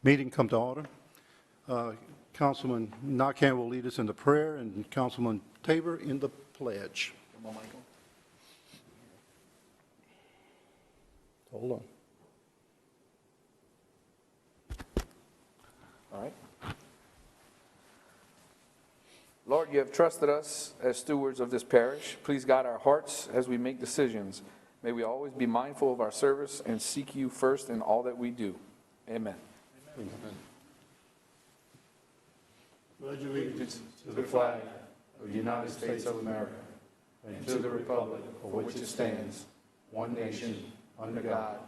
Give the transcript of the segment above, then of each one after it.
Meeting come to order. Councilman Narcan will lead us in the prayer, and Councilman Tabor in the pledge. Come on, Michael. Hold on. All right. Lord, you have trusted us as stewards of this parish. Please guide our hearts as we make decisions. May we always be mindful of our service and seek you first in all that we do. Amen. Amen. Pledge allegiance to the flag of the United States of America and to the republic for which it stands, one nation, under God,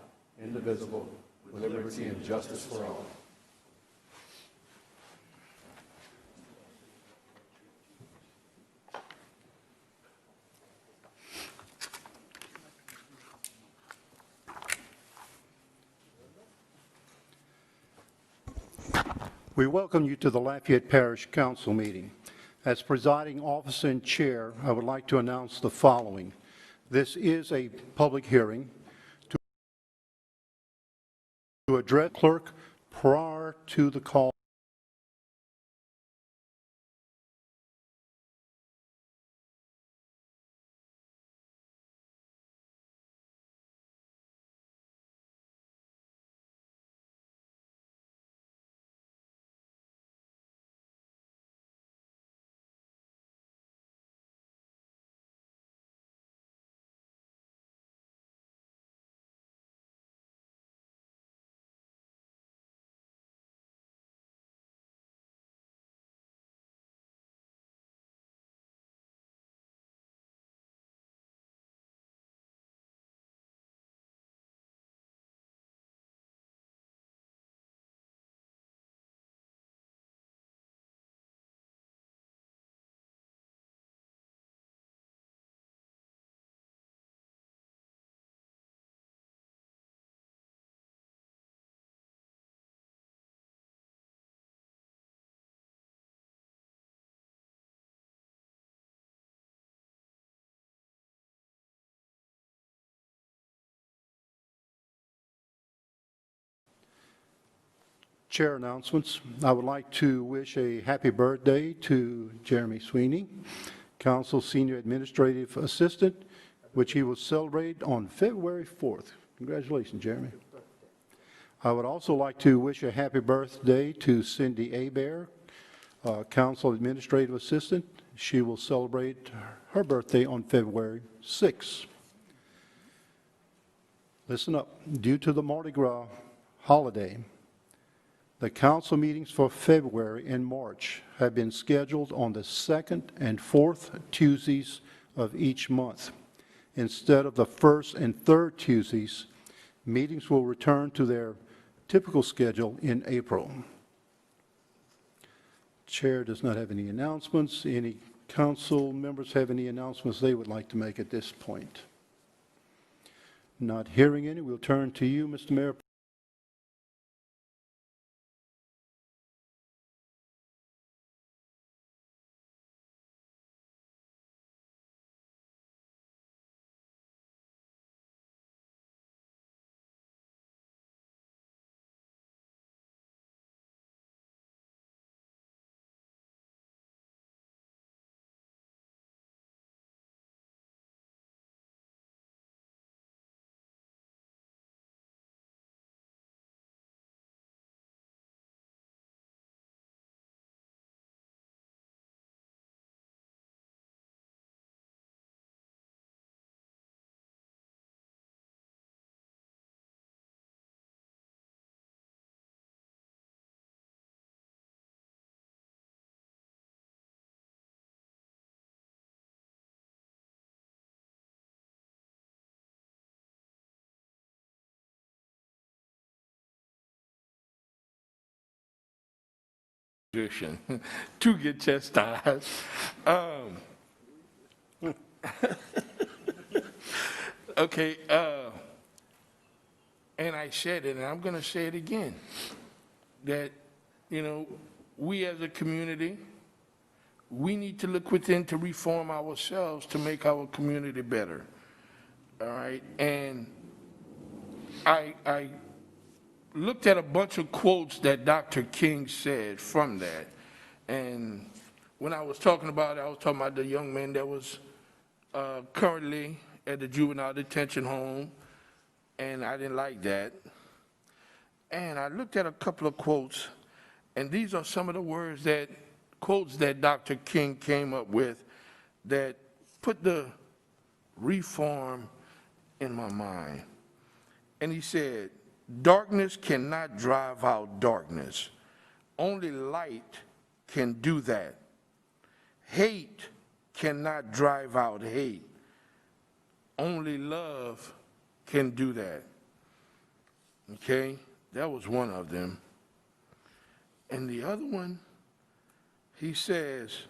indivisible, with liberty and justice for all. We welcome you to the Lafayette Parish Council meeting. As presiding officer and chair, I would like to announce the following. This is a public hearing to address clerk prior to the call. Chair announcements. I would like to wish a happy birthday to Jeremy Sweeney, Council Senior Administrative Assistant, which he will celebrate on February 4th. Congratulations, Jeremy. I would also like to wish a happy birthday to Cindy Abear, Council Administrative Assistant. She will celebrate her birthday on February 6th. Listen up. Due to the Mardi Gras holiday, the council meetings for February and March have been scheduled on the second and fourth Tuesdays of each month. Instead of the first and third Tuesdays, meetings will return to their typical schedule in April. Chair does not have any announcements. Any council members have any announcements they would like to make at this point? Not hearing any, we'll turn to you, Mr. Mayor. To get chastised. Okay, and I said it, and I'm going to say it again, that, you know, we as a community, we need to look within to reform ourselves to make our community better. All right, and I looked at a bunch of quotes that Dr. King said from that. And when I was talking about it, I was talking about the young man that was currently at the juvenile detention home, and I didn't like that. And I looked at a couple of quotes, and these are some of the quotes that Dr. King came up with that put the reform in my mind. And he said, "Darkness cannot drive out darkness. Only light can do that. Hate cannot drive out hate. Only love can do that." Okay, that was one of them. And the other one, he says,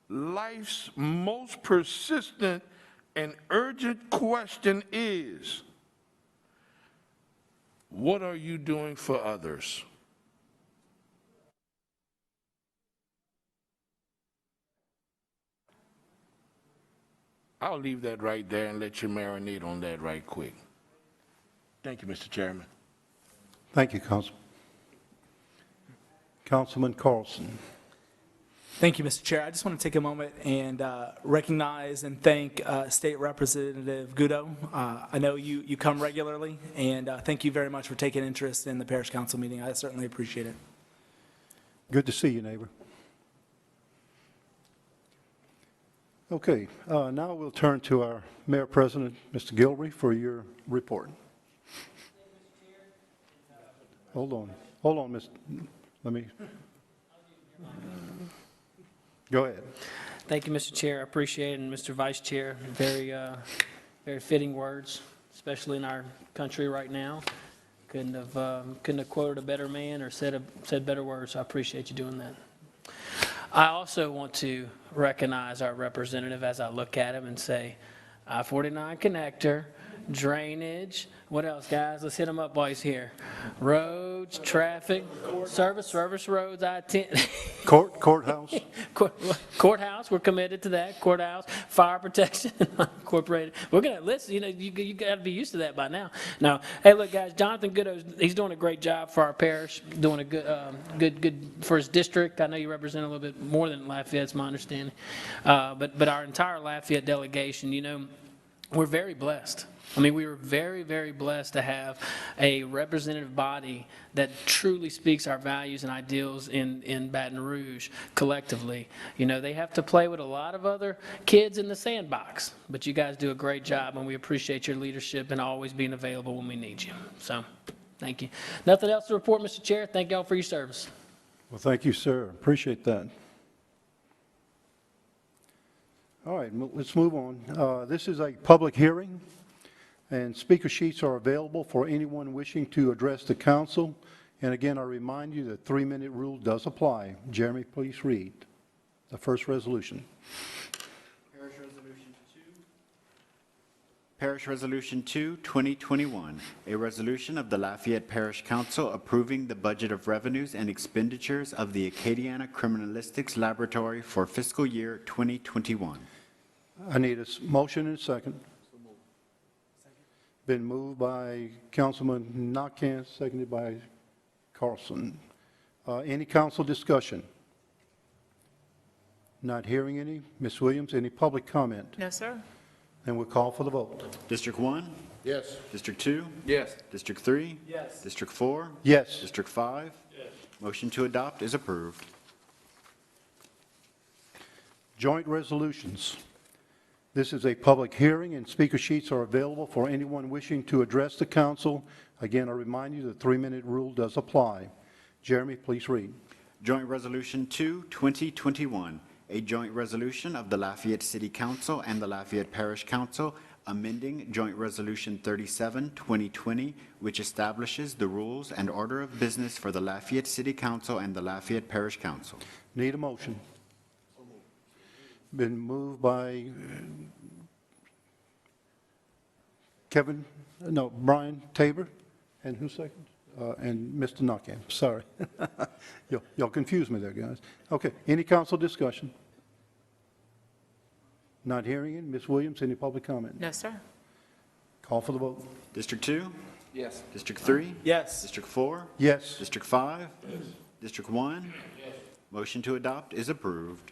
"Life's most persistent and urgent question is, what are you doing for others?" I'll leave that right there and let you marinate on that right quick. Thank you, Mr. Chairman. Thank you, Councilman. Councilman Carlson. Thank you, Mr. Chair. I just want to take a moment and recognize and thank State Representative Goudeau. I know you come regularly, and thank you very much for taking interest in the Parish Council meeting. I certainly appreciate it. Good to see you, neighbor. Okay, now we'll turn to our Mayor President, Mr. Gilroy, for your report. Hold on, Mr. Let me. Go ahead. Thank you, Mr. Chair. I appreciate it. And Mr. Vice Chair, very fitting words, especially in our country right now. Couldn't have quoted a better man or said better words. So I appreciate you doing that. I also want to recognize our representative as I look at him and say, I-49 connector, drainage, what else, guys? Let's hit him up while he's here. Roads, traffic, service roads, I-10. Courthouse. Courthouse, we're committed to that. Courthouse, fire protection, incorporated. We're going to listen, you got to be used to that by now. Now, hey, look, guys, Jonathan Goudeau, he's doing a great job for our parish, doing a good for his district. I know you represent a little bit more than Lafayette, it's my understanding. But our entire Lafayette delegation, we're very blessed. I mean, we were very, very blessed to have a representative body that truly speaks our values and ideals in Baton Rouge collectively. They have to play with a lot of other kids in the sandbox, but you guys do a great job, and we appreciate your leadership and always being available when we need you. So, thank you. Nothing else to report, Mr. Chair. Thank y'all for your service. Well, thank you, sir. Appreciate that. All right, let's move on. This is a public hearing, and speaker sheets are available for anyone wishing to address the council. And again, I remind you the 3-minute rule does apply. Jeremy, please read the first resolution. Parish Resolution 2, 2021, a resolution of the Lafayette Parish Council approving the budget of revenues and expenditures of the Acadiana Criminalistics Laboratory for fiscal year 2021. I need a motion and a second. Been moved by Councilman Nakhan, seconded by Carlson. Any council discussion? Not hearing any. Ms. Williams, any public comment? No, sir. Then we'll call for the vote. District 1? Yes. District 2? Yes. District 3? Yes. District 4? Yes. District 5? Yes. Motion to adopt is approved. Joint resolutions. This is a public hearing, and speaker sheets are available for anyone wishing to address the council. Again, I remind you the 3-minute rule does apply. Jeremy, please read. Joint Resolution 2, 2021, a joint resolution of the Lafayette City Council and the Lafayette Parish Council amending Joint Resolution 37, 2020, which establishes the rules and order of business for the Lafayette City Council and the Lafayette Parish Council. Need a motion. Been moved by Brian Tabor, and who second? And Mr. Nakhan, sorry. Y'all confused me there, guys. Okay, any council discussion? Not hearing it. Ms. Williams, any public comment? No, sir. Call for the vote. District 2? Yes. District 3? Yes. District 4? Yes. District 5? District 1? Motion to adopt is approved.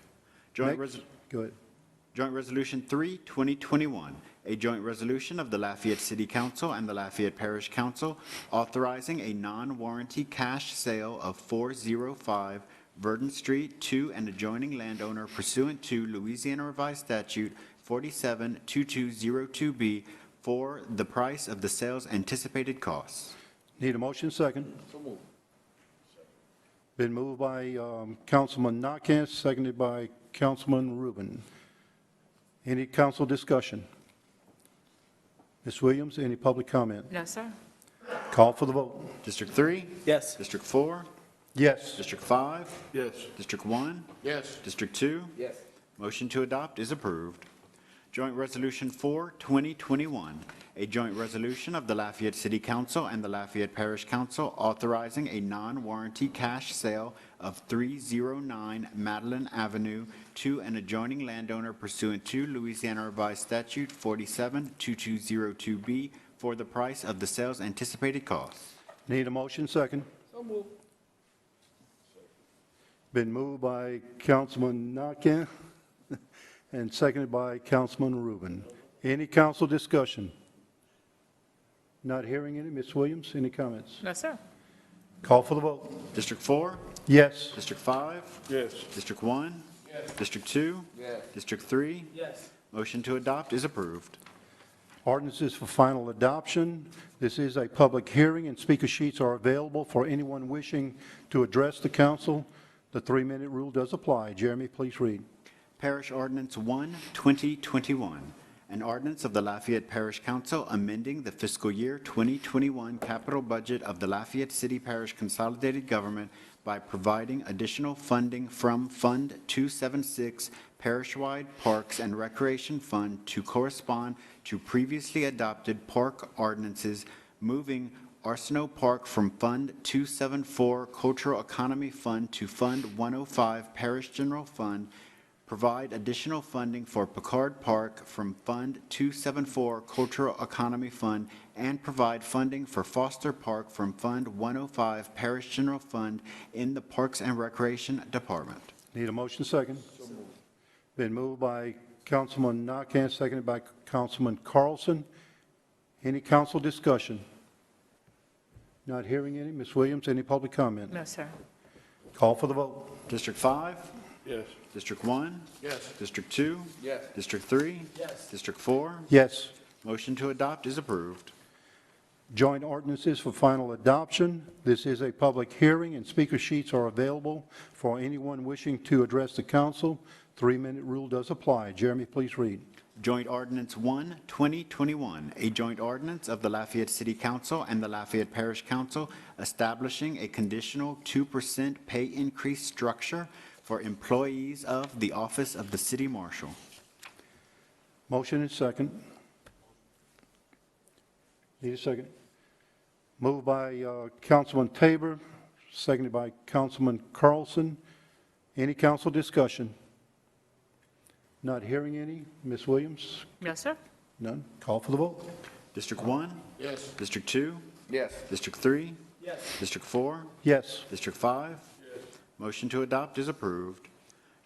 Joint Next. Go ahead. Joint Resolution 3, 2021, a joint resolution of the Lafayette City Council and the Lafayette Parish Council authorizing a non-warranty cash sale of 405 Verdon Street to an adjoining landowner pursuant to Louisiana Revised Statute 472202B for the price of the sale's anticipated costs. Need a motion second? Been moved by Councilman Nakance, seconded by Councilman Rubin. Any council discussion? Ms. Williams, any public comment? No, sir. Call for the vote. District 3? Yes. District 4? Yes. District 5? Yes. District 1? Yes. District 2? Yes. Motion to adopt is approved. Joint Resolution 4, 2021, a joint resolution of the Lafayette City Council and the Lafayette Parish Council authorizing a non-warranty cash sale of 309 Madeline Avenue to an adjoining landowner pursuant to Louisiana Revised Statute 472202B for the price of the sale's anticipated costs. Need a motion second? Been moved by Councilman Nakance and seconded by Councilman Rubin. Any council discussion? Not hearing any. Ms. Williams, any comments? No, sir. Call for the vote. District 4? Yes. District 5? Yes. District 1? Yes. District 2? Yes. District 3? Yes. Motion to adopt is approved. Ordinances for final adoption. This is a public hearing, and speaker sheets are available for anyone wishing to address the council. The 3-minute rule does apply. Jeremy, please read. Parish Ordinance 1, 2021, an ordinance of the Lafayette Parish Council amending the fiscal year 2021 capital budget of the Lafayette City Parish Consolidated Government by providing additional funding from Fund 276 Parish-wide Parks and Recreation Fund to correspond to previously adopted park ordinances, moving Arsenault Park from Fund 274 Cultural Economy Fund to Fund 105 Parish General Fund, provide additional funding for Picard Park from Fund 274 Cultural Economy Fund, and provide funding for Foster Park from Fund 105 Parish General Fund in the Parks and Recreation Department. Need a motion second? Been moved by Councilman Nakance, seconded by Councilman Carlson. Any council discussion? Not hearing any. Ms. Williams, any public comment? No, sir. Call for the vote. District 5? Yes. District 1? Yes. District 2? Yes. District 3? Yes. District 4? Yes. Motion to adopt is approved. Joint ordinances for final adoption. This is a public hearing, and speaker sheets are available for anyone wishing to address the council. 3-minute rule does apply. Jeremy, please read. Joint Ordinance 1, 2021, a joint ordinance of the Lafayette City Council and the Lafayette Parish Council establishing a conditional 2% pay increase structure for employees of the Office of the City Marshal. Motion and second. Need a second? Moved by Councilman Tabor, seconded by Councilman Carlson. Any council discussion? Not hearing any. Ms. Williams? No, sir. None. Call for the vote. District 1? Yes. District 2? Yes. District 3? Yes. District 4? Yes. District 5? Motion to adopt is approved.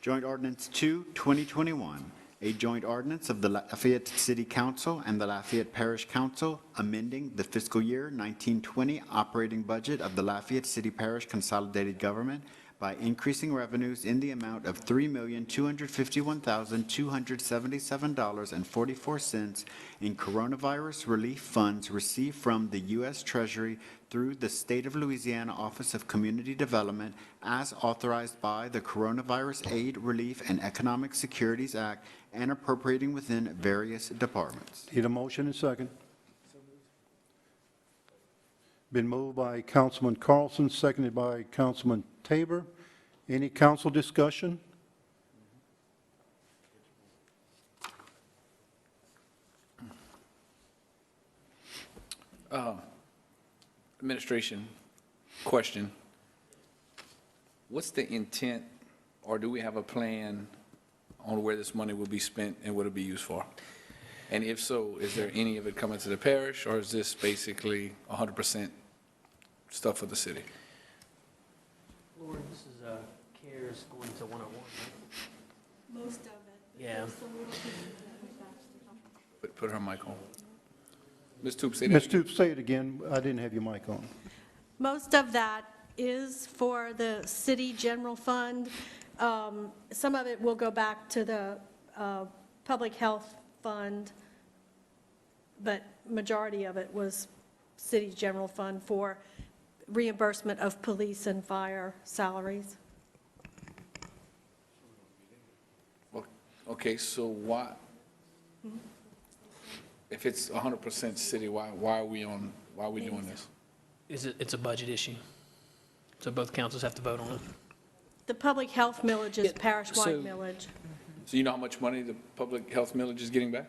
Joint Ordinance 2, 2021, a joint ordinance of the Lafayette City Council and the Lafayette Parish Council amending the fiscal year 1920 operating budget of the Lafayette City Parish Consolidated Government by increasing revenues in the amount of $3,251,277.44 in coronavirus relief funds received from the U.S. Treasury through the State of Louisiana Office of Community Development as authorized by the Coronavirus Aid, Relief, and Economic Securities Act and appropriating within various departments. Need a motion and second. Been moved by Councilman Carlson, seconded by Councilman Tabor. Any council discussion? Administration question. What's the intent, or do we have a plan on where this money will be spent and what it'll be used for? And if so, is there any of it coming to the parish, or is this basically 100% stuff for the city? Lauren, this is CARES going to 101, right? Most of it. Yeah. Put her mic on. Ms. Toops, say that. Ms. Stoops, say it again. I didn't have your mic on. Most of that is for the city general fund. Some of it will go back to the public health fund, but majority of it was city general fund for reimbursement of police and fire salaries. Okay, so why, if it's 100% city, why are we doing this? It's a budget issue. So both councils have to vote on it. The public health millage is Yeah, parish-wide so- millage. So you know how much money the public health millage is getting back?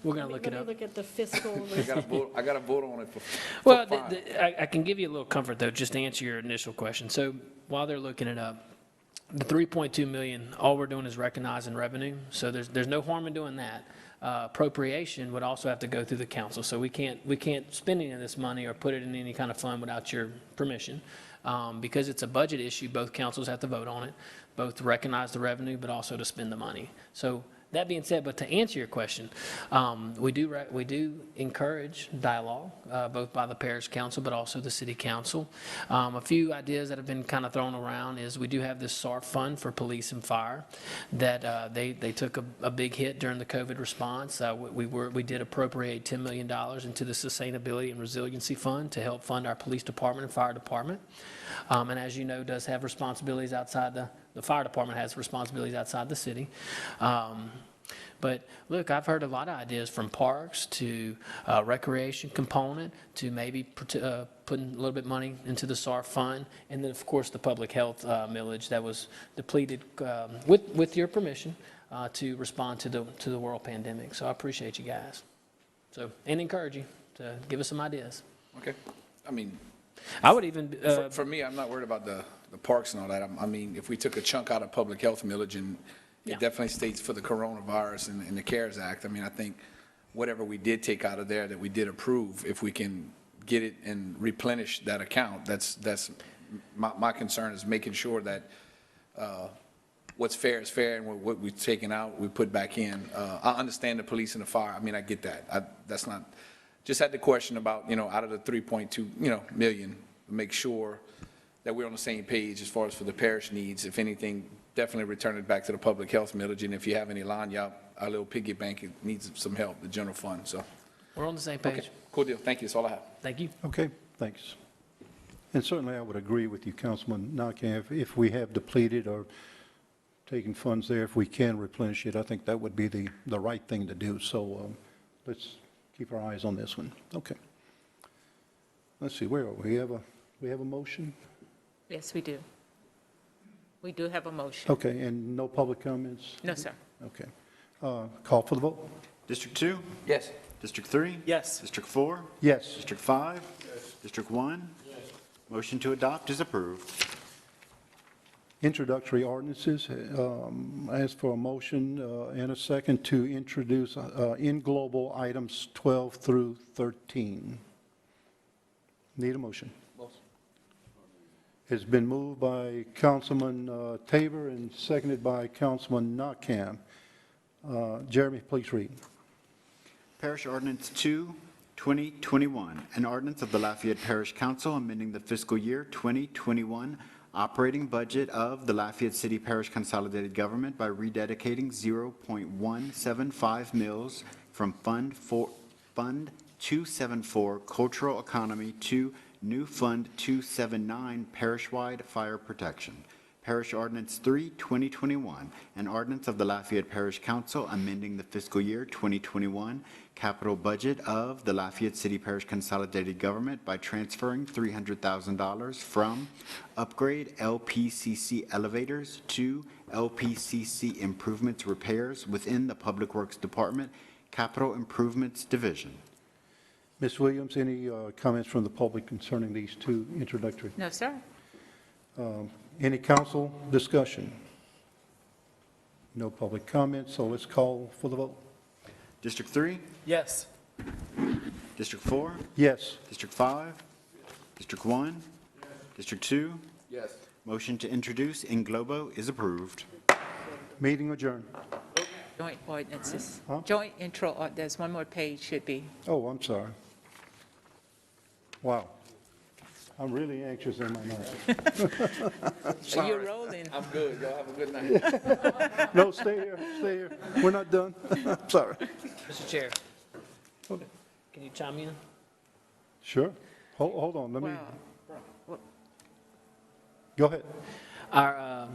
We're going to look it Let up. me look at the fiscal. I got to vote on it for Well, fine. I can give you a little comfort, though, just to answer your initial question. So while they're looking it up, the 3.2 million, all we're doing is recognizing revenue. So there's no harm in doing that. Appropriation would also have to go through the council. So we can't spend any of this money or put it in any kind of fund without your permission. Because it's a budget issue, both councils have to vote on it, both to recognize the revenue, but also to spend the money. So that being said, but to answer your question, we do encourage dialogue, both by the parish council, but also the city council. A few ideas that have been kind of thrown around is we do have this SARF fund for police and fire that they took a big hit during the COVID response. We did appropriate $10 million into the Sustainability and Resiliency Fund to help fund our police department and fire department. And as you know, does have responsibilities outside the fire department has responsibilities outside the city. But look, I've heard a lot of ideas from parks to recreation component to maybe putting a little bit of money into the SARF fund. And then, of course, the public health millage that was depleted with your permission to respond to the world pandemic. So I appreciate you guys. So, and encourage you to give us some ideas. Okay. I mean, I would even, for me, I'm not worried about the parks and all that. I mean, if we took a chunk out of public health millage, and Yeah. it definitely states for the coronavirus and the CARES Act, I mean, I think whatever we did take out of there that we did approve, if we can get it and replenish that account, that's my concern is making sure that what's fair is fair, and what we've taken out, we put back in. I understand the police and the fire. I mean, I get that. That's not, just had the question about, out of the 3.2, million, make sure that we're on the same page as far as for the parish needs. If anything, definitely return it back to the public health millage. And if you have any line, our little piggy bank needs some help, the general fund, so. we're on the same Okay, page. cool deal. Thank you. That's all I have. Thank you. Okay, thanks. And certainly I would agree with you, Councilman Nakam, if we have depleted or taken funds there, if we can replenish it, I think that would be the right thing to do. So let's keep our eyes on this one. Okay. Let's see, where are we? We have a motion? Yes, we do. We do have a motion. Okay, and no public comments? No, sir. Okay. Call for the vote? District 2? Yes. District 3? Yes. District 4? Yes. District 5? District 1? Motion to adopt is approved. Introductory ordinances, I ask for a motion and a second to introduce in global items 12 through 13. Need a motion? It's been moved by Councilman Tabor and seconded by Councilman Nakam. Jeremy, please read. Parish Ordinance 2, 2021, an ordinance of the Lafayette Parish Council amending the fiscal year 2021 operating budget of the Lafayette City Parish Consolidated Government by rededicating 0.175 mils from Fund 274 Cultural Economy to New Fund 279 Parish-wide Fire Protection. Parish Ordinance 3, 2021, an ordinance of the Lafayette Parish Council amending the fiscal year 2021 capital budget of the Lafayette City Parish Consolidated Government by transferring $300,000 from upgrade LPCC elevators to LPCC improvements repairs within the Public Works Department Capital Improvements Division. Ms. Williams, any comments from the public concerning these two introductory? No, sir. Any council discussion? No public comments, so let's call for the vote. District 3, Yes. District 4, Yes. District 5, District 1, District 2. Yes. Motion to introduce in globo is approved. Meeting adjourned. Joint ordinances. Huh? Joint intro, there's one more page, should be. Oh, I'm sorry. Wow. I'm really anxious in my mind. You're rolling. I'm good. Y'all have a good night. No, stay here, stay here. We're not done. Sorry. Mr. Chair, can you chime in? Sure. Hold on, let me, Well, go ahead. Our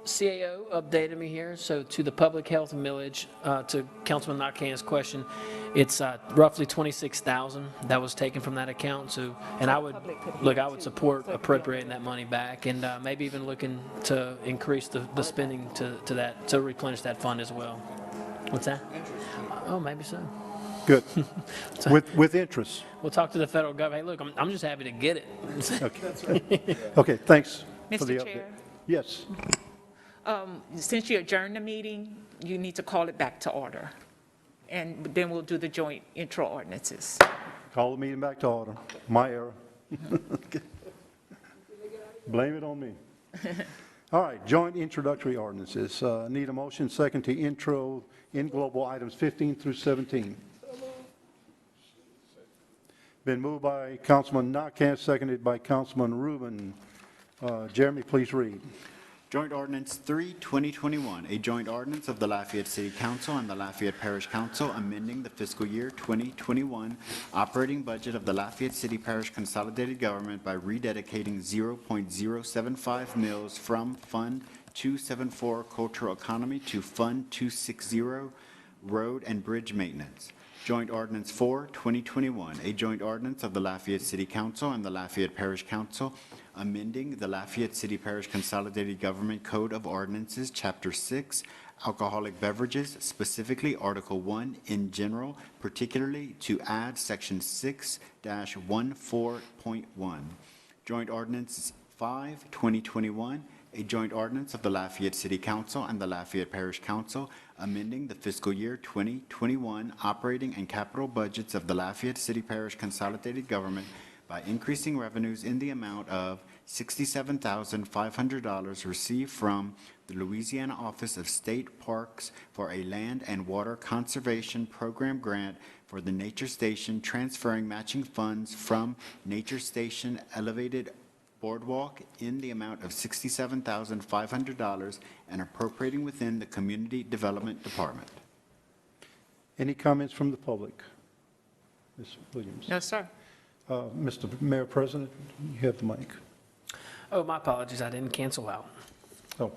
CAO updated me here, so to the public health millage, to Councilman Nakhan's question, it's roughly 26,000 that was taken from that account, so, and I would, look, I would support appropriating that money back, and maybe even looking to increase the spending to that, to replenish that fund as well. What's that? Oh, maybe so. Good. With interest. We'll talk to the federal government. Hey, look, I'm just happy to get it. Okay. Okay, thanks for the Mr. update. Chair, Yes. since you adjourned the meeting, you need to call it back to order. And then we'll do the joint intro ordinances. Call the meeting back to order. My error. Blame it on me. All right, joint introductory ordinances. Need a motion second to intro in global items 15 through 17. Been moved by Councilman Nakhan, seconded by Councilman Rubin. Jeremy, please read. Joint Ordinance 3, 2021, a joint ordinance of the Lafayette City Council and the Lafayette Parish Council amending the fiscal year 2021 operating budget of the Lafayette City Parish Consolidated Government by rededicating 0.075 mils from Fund 274 Cultural Economy to Fund 260 Road and Bridge Maintenance. Joint Ordinance 4, 2021, a joint ordinance of the Lafayette City Council and the Lafayette Parish Council amending the Lafayette City Parish Consolidated Government Code of Ordinances, Chapter 6, Alcoholic Beverages, specifically Article 1 in general, particularly to add Section 6-14.1. Joint Ordinance 5, 2021, a joint ordinance of the Lafayette City Council and the Lafayette Parish Council amending the fiscal year 2021 operating and capital budgets of the Lafayette City Parish Consolidated Government by increasing revenues in the amount of $67,500 received from the Louisiana Office of State Parks for a Land and Water Conservation Program grant for the Nature Station, transferring matching funds from Nature Station Elevated Boardwalk in the amount of $67,500 and appropriating within the Community Development Department. Any comments from the public? Ms. Williams? No, sir. Mr. Mayor President, you have the mic. Oh, my apologies, I didn't cancel out. Oh.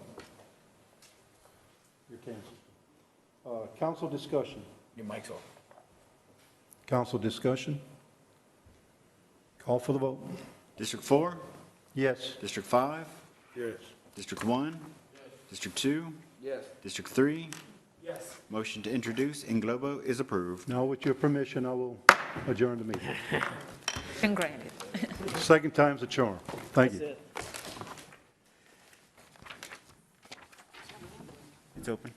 You're canceled. Council discussion. Your mic's off. Council discussion. Call for the vote. District 4, Yes. District 5, Yes. District 1, District 2, Yes. District 3. Yes. Motion to introduce in globo is approved. Now, with your permission, I will adjourn the meeting. Been granted. Second time's a charm. Thank you. It's open.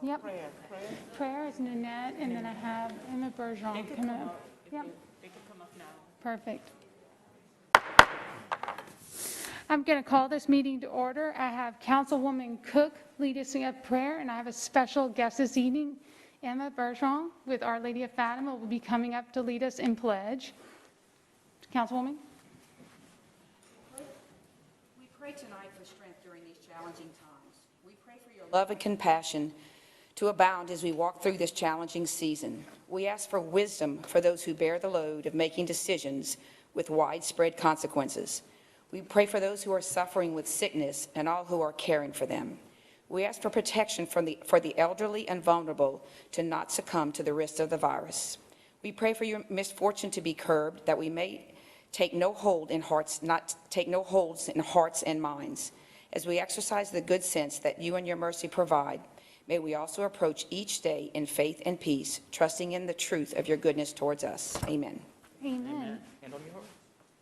Yep. Prayer is Nanette, and then I have Emma Bergeron come up. Yep. They can come up now. Perfect. I'm going to call this meeting to order. I have Councilwoman Cook lead us in a prayer, and I have a special guest this evening, Emma Bergeron with Our Lady of Fatima will be coming up to lead us in pledge. Councilwoman? We pray tonight for strength during these challenging times. We pray for your love and compassion to abound as we walk through this challenging season. We ask for wisdom for those who bear the load of making decisions with widespread consequences. We pray for those who are suffering with sickness and all who are caring for them. We ask for protection for the elderly and vulnerable to not succumb to the risk of the virus. We pray for your misfortune to be curbed, that we may take no holds in hearts and minds. As we exercise the good sense that you and your mercy provide, may we also approach each day in faith and peace, trusting in the truth of your goodness towards us. Amen. Amen. Hand on your heart.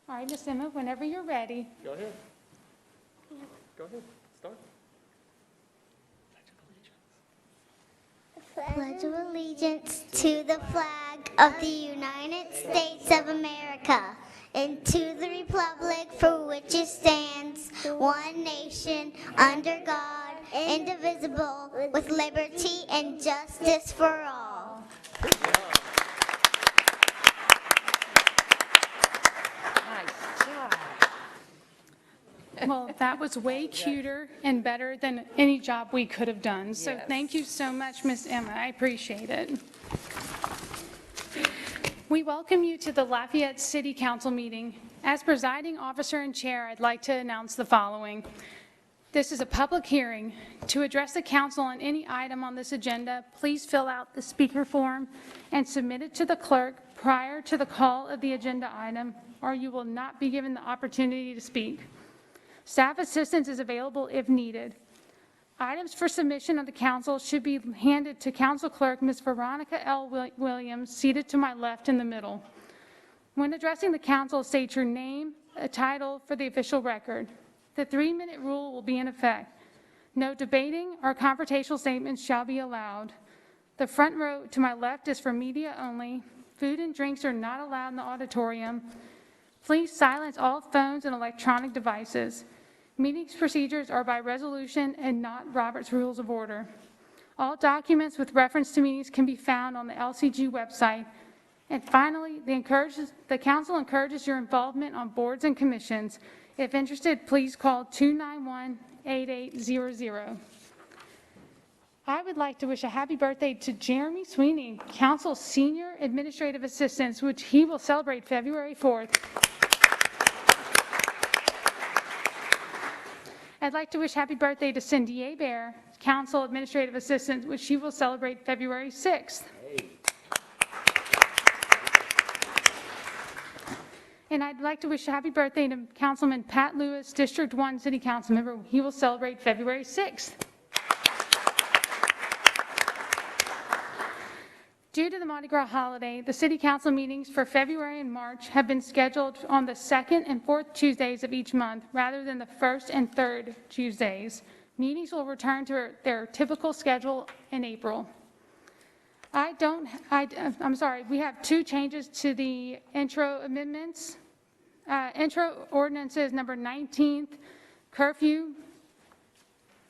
All right, Miss Emma, whenever you're ready. Go ahead. Go ahead. Start. Pledge of allegiance to the flag of the United States of America and to the republic for which it stands, one nation, under God, indivisible, with liberty and justice for all. Well, that was way cuter and better than any job we could have done. So thank you so much, Miss Emma. I appreciate it. We welcome you to the Lafayette City Council meeting. As presiding officer and chair, I'd like to announce the following. This is a public hearing. To address the council on any item on this agenda, please fill out the speaker form and submit it to the clerk prior to the call of the agenda item, or you will not be given the opportunity to speak. Staff assistance is available if needed. Items for submission of the council should be handed to Council Clerk Ms. Veronica L. Williams, seated to my left in the middle. When addressing the council, state your name, a title for the official record. The 3-minute rule will be in effect. No debating or confrontational statements shall be allowed. The front row to my left is for media only. Food and drinks are not allowed in the auditorium. Please silence all phones and electronic devices. Meetings procedures are by resolution and not Robert's Rules of Order. All documents with reference to meetings can be found on the LCG website. And finally, the council encourages your involvement on boards and commissions. If interested, please call 291-8800. I would like to wish a happy birthday to Jeremy Sweeney, Council's Senior Administrative Assistant, which he will celebrate February 4th. I'd like to wish happy birthday to Cindy Hebert, Council Administrative Assistant, which she will celebrate February 6th. And I'd like to wish a happy birthday to Councilman Pat Lewis, District 1 City Council member. He will celebrate February 6th. Due to the Mardi Gras holiday, the City Council meetings for February and March have been scheduled on the 2nd and 4th Tuesdays of each month rather than the 1st and 3rd Tuesdays. Meetings will return to their typical schedule in April. I'm sorry, we have 2 changes to the intro amendments. Intro ordinances number 19th, curfew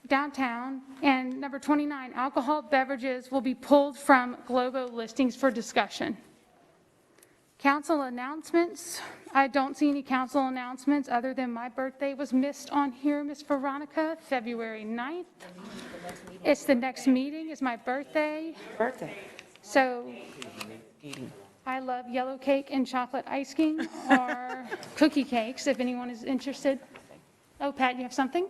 downtown, and number 29, alcohol beverages, will be pulled from Globo listings for discussion. Council announcements. I don't see any council announcements other than my birthday was missed on here, Miss Veronica, February 9th. It's the next meeting is my birthday. So I love yellow cake and chocolate ice cream or cookie cakes if anyone is interested. Oh, Pat, you have something?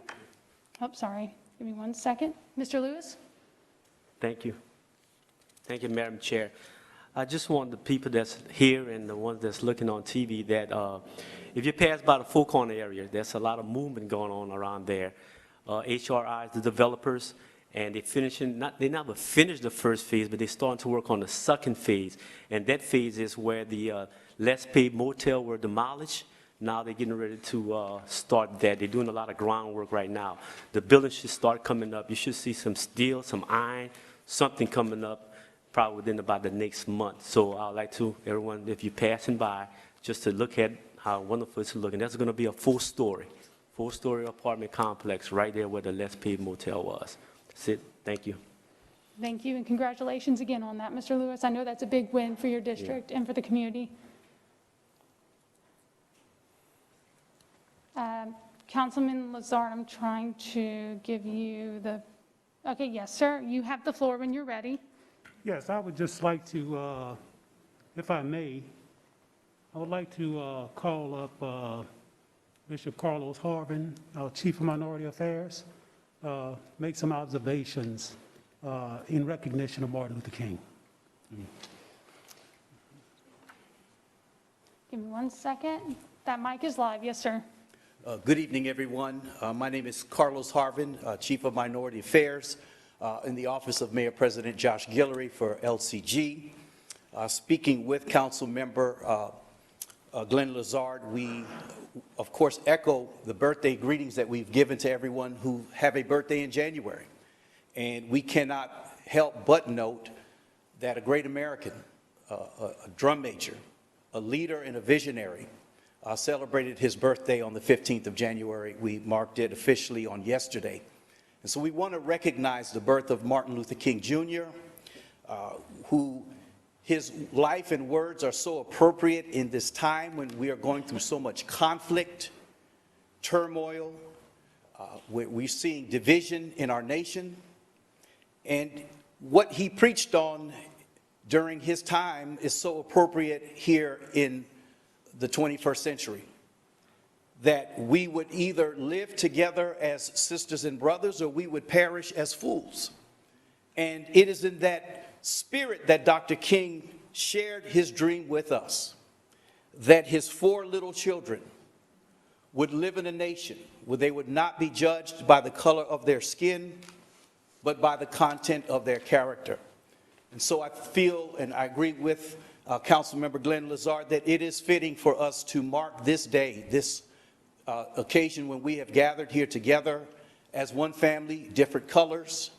Oh, sorry. Give me 1 second. Mr. Lewis? Thank you. Thank you, Madam Chair. I just want the people that's here and the ones that's looking on TV that if you pass by the Four Corner area, there's a lot of movement going on around there. HRI, the developers, and they never finished the first phase, but they're starting to work on the second phase. And that phase is where the less paid motel were demolished. Now they're getting ready to start that. They're doing a lot of groundwork right now. The building should start coming up. You should see some steel, some iron, something coming up probably within about the next month. So I'd like to, everyone, if you're passing by, just to look at how wonderful it's looking. That's going to be a four-story apartment complex right there where the Les Paved Motel was. That's it. Thank you. Thank you, and congratulations again on that, Mr. Lewis. I know that's a big win for your district and for the community. Councilman Lazard, I'm trying to give you the, okay, yes, sir, you have the floor when you're ready. Yes, I would just like to, if I may, I would like to call up Bishop Carlos Harvin, our Chief of Minority Affairs, make some observations in recognition of Martin Luther King. Give me 1 second. That mic is live. Yes, sir. Good evening, everyone. My name is Carlos Harvin, Chief of Minority Affairs in the Office of Mayor President Josh Guillory for LCG. Speaking with Council Member Glenn Lazard, we, of course, echo the birthday greetings that we've given to everyone who have a birthday in January. And we cannot help but note that a great American, a drum major, a leader and a visionary, celebrated his birthday on the 15th of January. We marked it officially on yesterday. And so we want to recognize the birth of Martin Luther King Jr., who his life and words are so appropriate in this time when we are going through so much conflict, turmoil, we're seeing division in our nation. And what he preached on during his time is so appropriate here in the 21st century, that we would either live together as sisters and brothers or we would perish as fools. And it is in that spirit that Dr. King shared his dream with us, that his 4 little children would live in a nation where they would not be judged by the color of their skin, but by the content of their character. And so I feel, and I agree with Councilmember Glenn Lazard, that it is fitting for us to mark this day, this occasion when we have gathered here together as one family, different colors,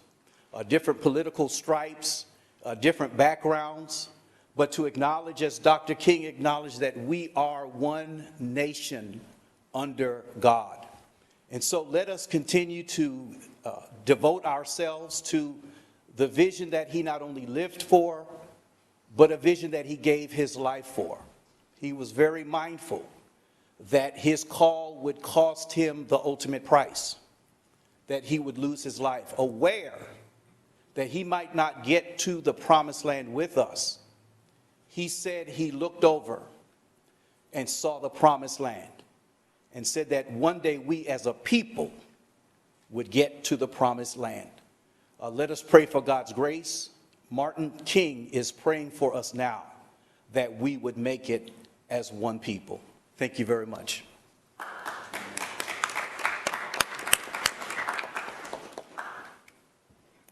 different political stripes, different backgrounds, but to acknowledge, as Dr. King acknowledged, that we are one nation under God. And so let us continue to devote ourselves to the vision that he not only lived for, but a vision that he gave his life for. He was very mindful that his call would cost him the ultimate price, that he would lose his life, aware that he might not get to the promised land with us. He said he looked over and saw the promised land and said that one day we as a people would get to the promised land. Let us pray for God's grace. Martin King is praying for us now that we would make it as one people. Thank you very much.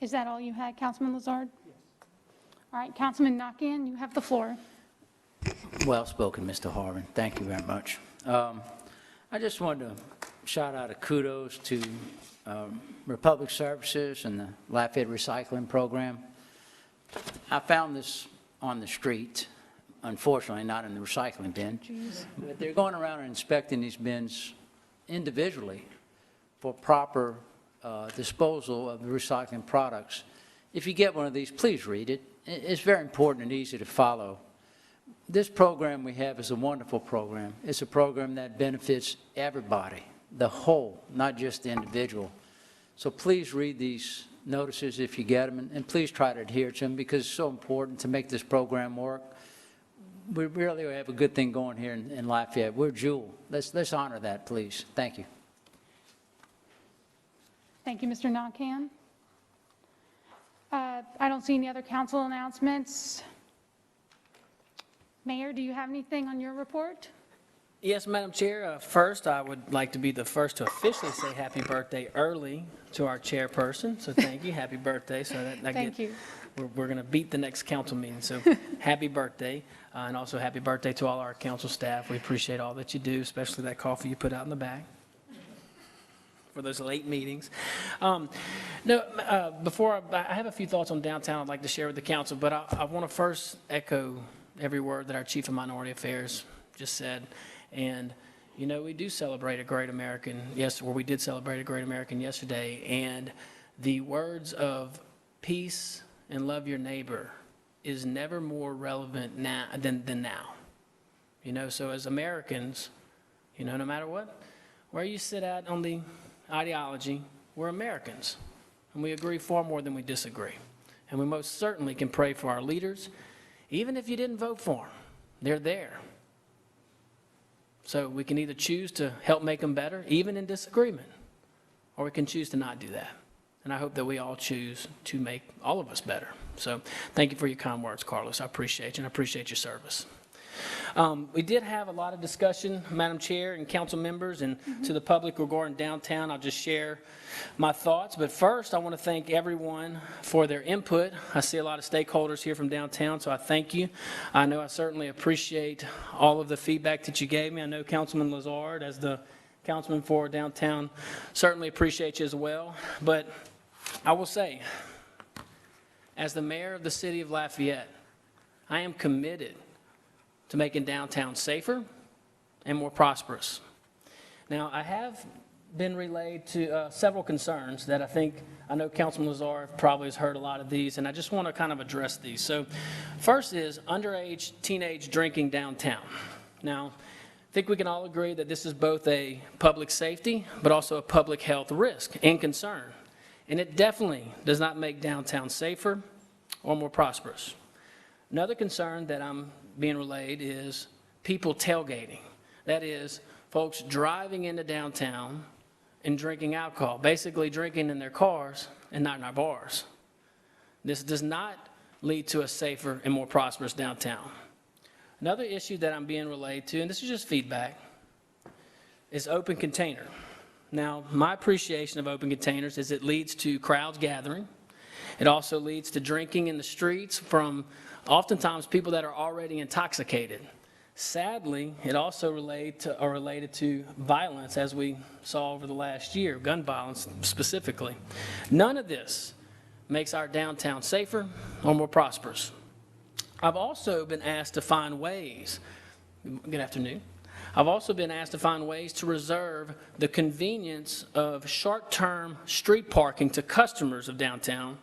Is that all you had, Councilman Lazard? Yes. All right, Councilman Nakian, you have the floor. Well spoken, Mr. Harvin. Thank you very much. I just wanted to shout out a kudos to Republic Services and the Lafayette Recycling Program. I found this on the street, unfortunately not in the recycling bin. Jeez. But they're going around and inspecting these bins individually for proper disposal of the recycling products. If you get one of these, please read it. It's very important and easy to follow. This program we have is a wonderful program. It's a program that benefits everybody, the whole, not just the individual. So please read these notices if you get them, and please try to adhere to them because it's so important to make this program work. We really have a good thing going here in Lafayette. We're Jewel. Let's honor that, please. Thank you. Thank you, Mr. Nakian. I don't see any other council announcements. Mayor, do you have anything on your report? Yes, Madam Chair. First, I would like to be the first to officially say happy birthday early to our chairperson. So thank you. Happy birthday. So that Thank you. we're going to beat the next council meeting. So happy birthday, and also happy birthday to all our council staff. We appreciate all that you do, especially that coffee you put out in the back for those late meetings. Before I have a few thoughts on downtown I'd like to share with the council, but I want to first echo every word that our Chief of Minority Affairs just said. And, you know, we do celebrate a great American, we did celebrate a great American yesterday, and the words of peace and love your neighbor is never more relevant now than now. You know, so as Americans, you know, no matter where you sit at on the ideology, we're Americans, and we agree far more than we disagree. And we most certainly can pray for our leaders, even if you didn't vote for them. They're there. So we can either choose to help make them better, even in disagreement, or we can choose to not do that. And I hope that we all choose to make all of us better. So thank you for your kind words, Carlos. I appreciate you, and I appreciate your service. We did have a lot of discussion, Madam Chair and council members, and to the public regarding downtown. I'll just share my thoughts. But first, I want to thank everyone for their input. I see a lot of stakeholders here from downtown, so I thank you. I know I certainly appreciate all of the feedback that you gave me. I know Councilman Lazard, as the councilman for downtown, certainly appreciate you as well. But I will say, as the mayor of the city of Lafayette, I am committed to making downtown safer and more prosperous. Now, I have been relayed to several concerns that I know Councilman Lazar probably has heard a lot of these, and I just want to kind of address these. So first is underage teenage drinking downtown. Now, I think we can all agree that this is both a public safety, but also a public health risk and concern. And it definitely does not make downtown safer or more prosperous. Another concern that I'm being relayed is people tailgating. That is, folks driving into downtown and drinking alcohol, basically drinking in their cars and not in our bars. This does not lead to a safer and more prosperous downtown. Another issue that I'm being relayed to, and this is just feedback, is open container. Now, my appreciation of open containers is it leads to crowds gathering. It also leads to drinking in the streets from oftentimes people that are already intoxicated. Sadly, it also related to violence, as we saw over the last year, gun violence specifically. None of this makes our downtown safer or more prosperous. I've also been asked to find ways, good afternoon, I've also been asked to find ways to reserve the convenience of short-term street parking to customers of downtown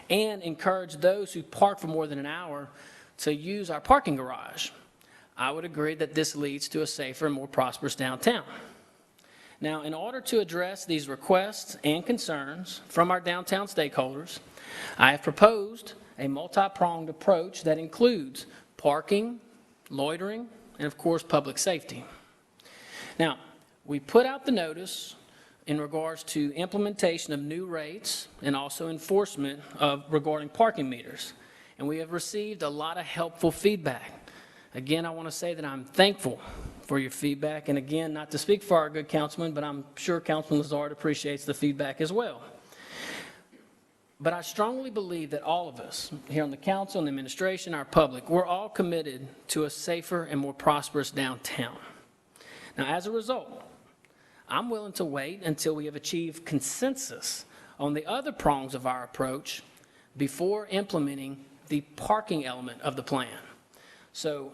and encourage those who park for more than an hour to use our parking garage. I would agree that this leads to a safer and more prosperous downtown. Now, in order to address these requests and concerns from our downtown stakeholders, I have proposed a multi-pronged approach that includes parking, loitering, and of course, public safety. Now, we put out the notice in regards to implementation of new rates and also enforcement regarding parking meters. And we have received a lot of helpful feedback. Again, I want to say that I'm thankful for your feedback. And again, not to speak for our good councilman, but I'm sure Councilman Lazard appreciates the feedback as well. But I strongly believe that all of us here on the council and the administration, our public, we're all committed to a safer and more prosperous downtown. Now, as a result, I'm willing to wait until we have achieved consensus on the other prongs of our approach before implementing the parking element of the plan. So,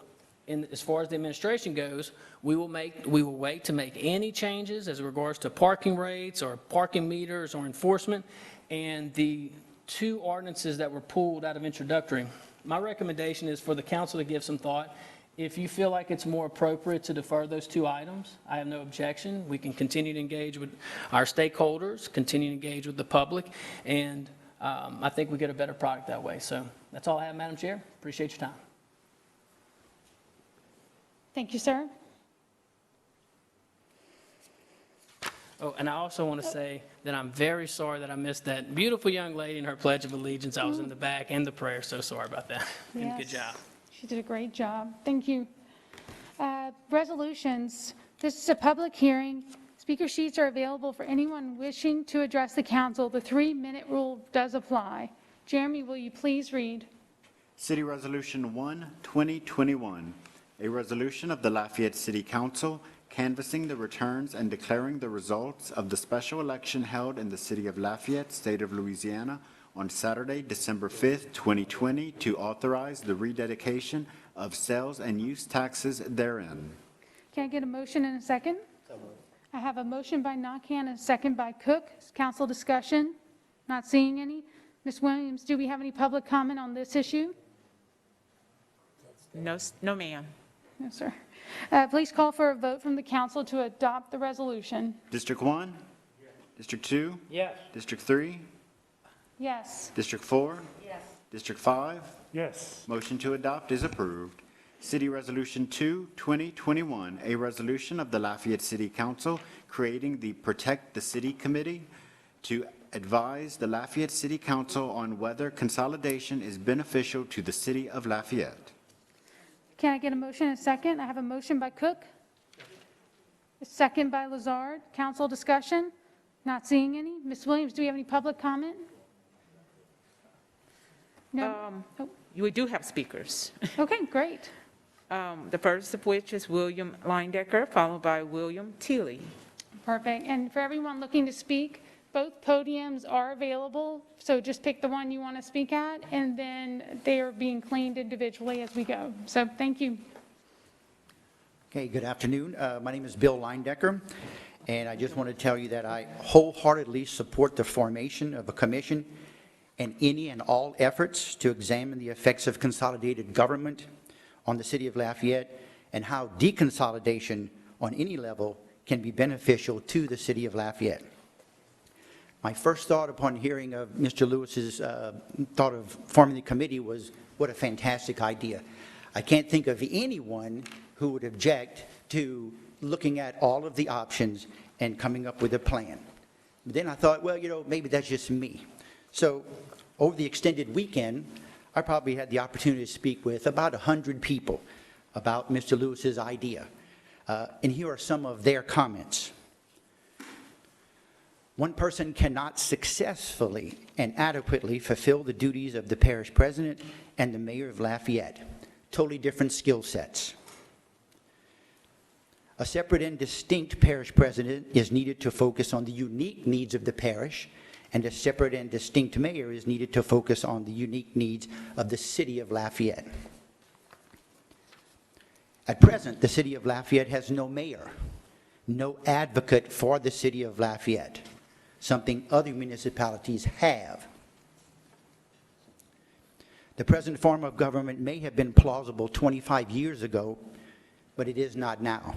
as far as the administration goes, we will wait to make any changes as regards to parking rates or parking meters or enforcement. And the two ordinances that were pulled out of introductory, my recommendation is for the council to give some thought. If you feel like it's more appropriate to defer those two items, I have no objection. We can continue to engage with our stakeholders, continue to engage with the public, and I think we get a better product that way. So that's all I have, Madam Chair. Appreciate your time. Thank you, sir. Oh, and I also want to say that I'm very sorry that I missed that beautiful young lady in her Pledge of Allegiance. I was in the back and the prayer, so sorry about that. And good job. She did a great job. Thank you. Resolutions. This is a public hearing. Speaker sheets are available for anyone wishing to address the council. The 3-minute rule does apply. Jeremy, will you please read? City Resolution 1, 2021, a resolution of the Lafayette City Council canvassing the returns and declaring the results of the special election held in the city of Lafayette, state of Louisiana, on Saturday, December 5th, 2020, to authorize the rededication of sales and use taxes therein. Can I get a motion and a second? I have a motion by Nakhan and a second by Cook. Council discussion? Not seeing any. Ms. Williams, do we have any public comment on this issue? No, ma'am. No, sir. Please call for a vote from the council to adopt the resolution. District 1? Yes. District 2? Yes. District 3? Yes. District 4? Yes. District 5? Yes. Motion to adopt is approved. City Resolution 2, 2021, a resolution of the Lafayette City Council creating the Protect the City Committee to advise the Lafayette City Council on whether consolidation is beneficial to the city of Lafayette. Can I get a motion and a second? I have a motion by Cook, a second by Lazard. Council discussion? Not seeing any. Ms. Williams, do we have any public comment? No? We do have speakers. Okay, great. The first of which is William Leindecker, followed by William Teely. Perfect. And for everyone looking to speak, both podiums are available, so just pick the one you want to speak at, and then they are being cleaned individually as we go. So thank you. Okay, good afternoon. My name is Bill Leindecker, and I just want to tell you that I wholeheartedly support the formation of a commission and any and all efforts to examine the effects of consolidated government on the city of Lafayette and how deconsolidation on any level can be beneficial to the city of Lafayette. My first thought upon hearing of Mr. Lewis's thought of forming the committee was, what a fantastic idea. I can't think of anyone who would object to looking at all of the options and coming up with a plan. But then I thought, well, maybe that's just me. So over the extended weekend, I probably had the opportunity to speak with about 100 people about Mr. Lewis's idea. And here are some of their comments. One person cannot successfully and adequately fulfill the duties of the parish president and the mayor of Lafayette. Totally different skill sets. A separate and distinct parish president is needed to focus on the unique needs of the parish, and a separate and distinct mayor is needed to focus on the unique needs of the city of Lafayette. At present, the city of Lafayette has no mayor, no advocate for the city of Lafayette, something other municipalities have. The present form of government may have been plausible 25 years ago, but it is not now.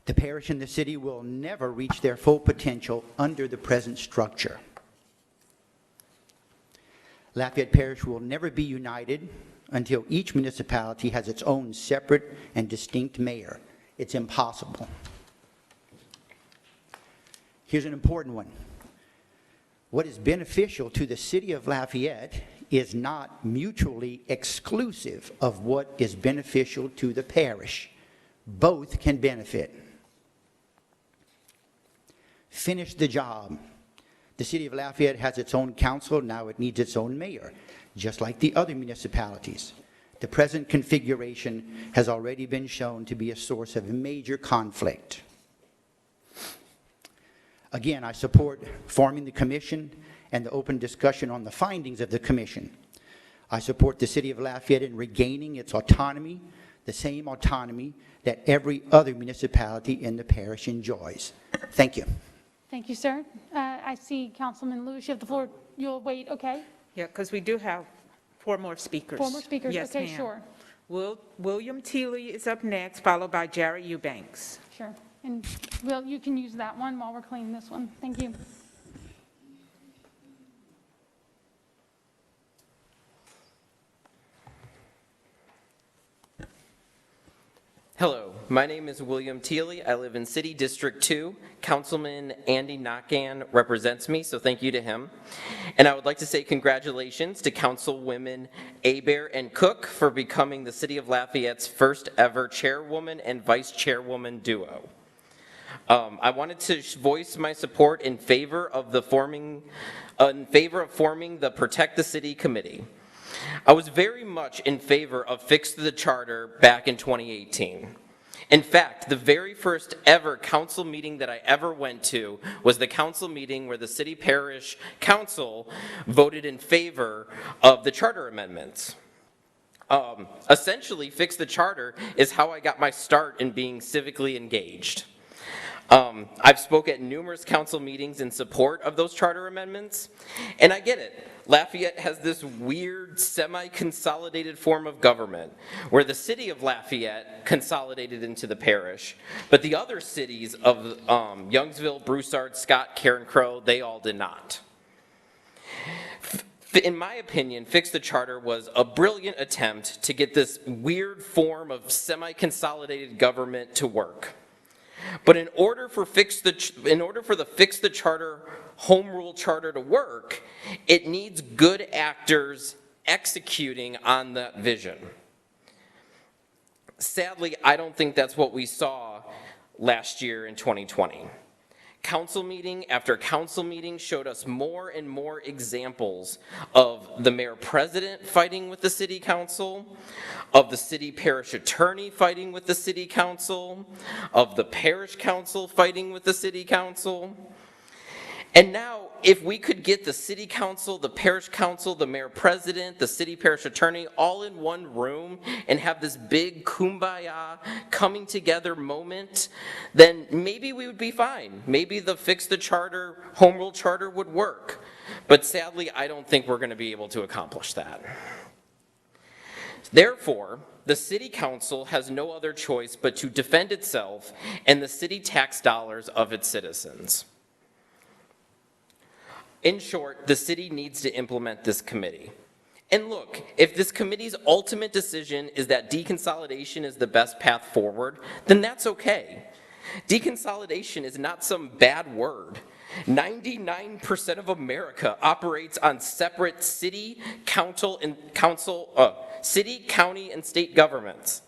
The parish and the city will never reach their full potential under the present structure. Lafayette Parish will never be united until each municipality has its own separate and distinct mayor. It's impossible. Here's an important one. What is beneficial to the city of Lafayette is not mutually exclusive of what is beneficial to the parish. Both can benefit. Finish the job. The city of Lafayette has its own council, now it needs its own mayor, just like the other municipalities. The present configuration has already been shown to be a source of major conflict. Again, I support forming the commission and the open discussion on the findings of the commission. I support the city of Lafayette in regaining its autonomy, the same autonomy that every other municipality in the parish enjoys. Thank you. Thank you, sir. I see Councilman Lewis, you have the floor. You'll wait, okay? Yeah, because we do have 4 more speakers. 4 more speakers, Yes, okay, ma'am. sure. William Teely is up next, followed by Jared Eubanks. Sure. And Will, you can use that one while we're cleaning this one. Thank you. Hello, my name is William Teely. I live in City District 2. Councilman Andy Nakhan represents me, so thank you to him. And I would like to say congratulations to Councilwomen Hebert and Cook for becoming the City of Lafayette's first ever chairwoman and vice chairwoman duo. I wanted to voice my support in favor of forming the Protect the City Committee. I was very much in favor of Fix the Charter back in 2018. In fact, the very first ever council meeting that I ever went to was the council meeting where the City Parish Council voted in favor of the charter amendments. Essentially, Fix the Charter is how I got my start in being civically engaged. I've spoke at numerous council meetings in support of those charter amendments, and I get it. Lafayette has this weird semi-consolidated form of government where the city of Lafayette consolidated into the parish, but the other cities of Youngsville, Broussard, Scott, Karen Crow, they all did not. In my opinion, Fix the Charter was a brilliant attempt to get this weird form of semi-consolidated government to work. But in order for the Fix the Charter home rule charter to work, it needs good actors executing on that vision. Sadly, I don't think that's what we saw last year in 2020. Council meeting after council meeting showed us more and more examples of the mayor president fighting with the city council, of the city parish attorney fighting with the city council, of the parish council fighting with the city council. And now, if we could get the city council, the parish council, the mayor president, the city parish attorney all in one room and have this big kumbaya coming together moment, then maybe we would be fine. Maybe the Fix the Charter, home rule charter would work. But sadly, I don't think we're going to be able to accomplish that. Therefore, the city council has no other choice but to defend itself and the city tax dollars of its citizens. In short, the city needs to implement this committee. And look, if this committee's ultimate decision is that deconsolidation is the best path forward, then that's okay. Deconsolidation is not some bad word. 99% of America operates on separate city, county, and state governments.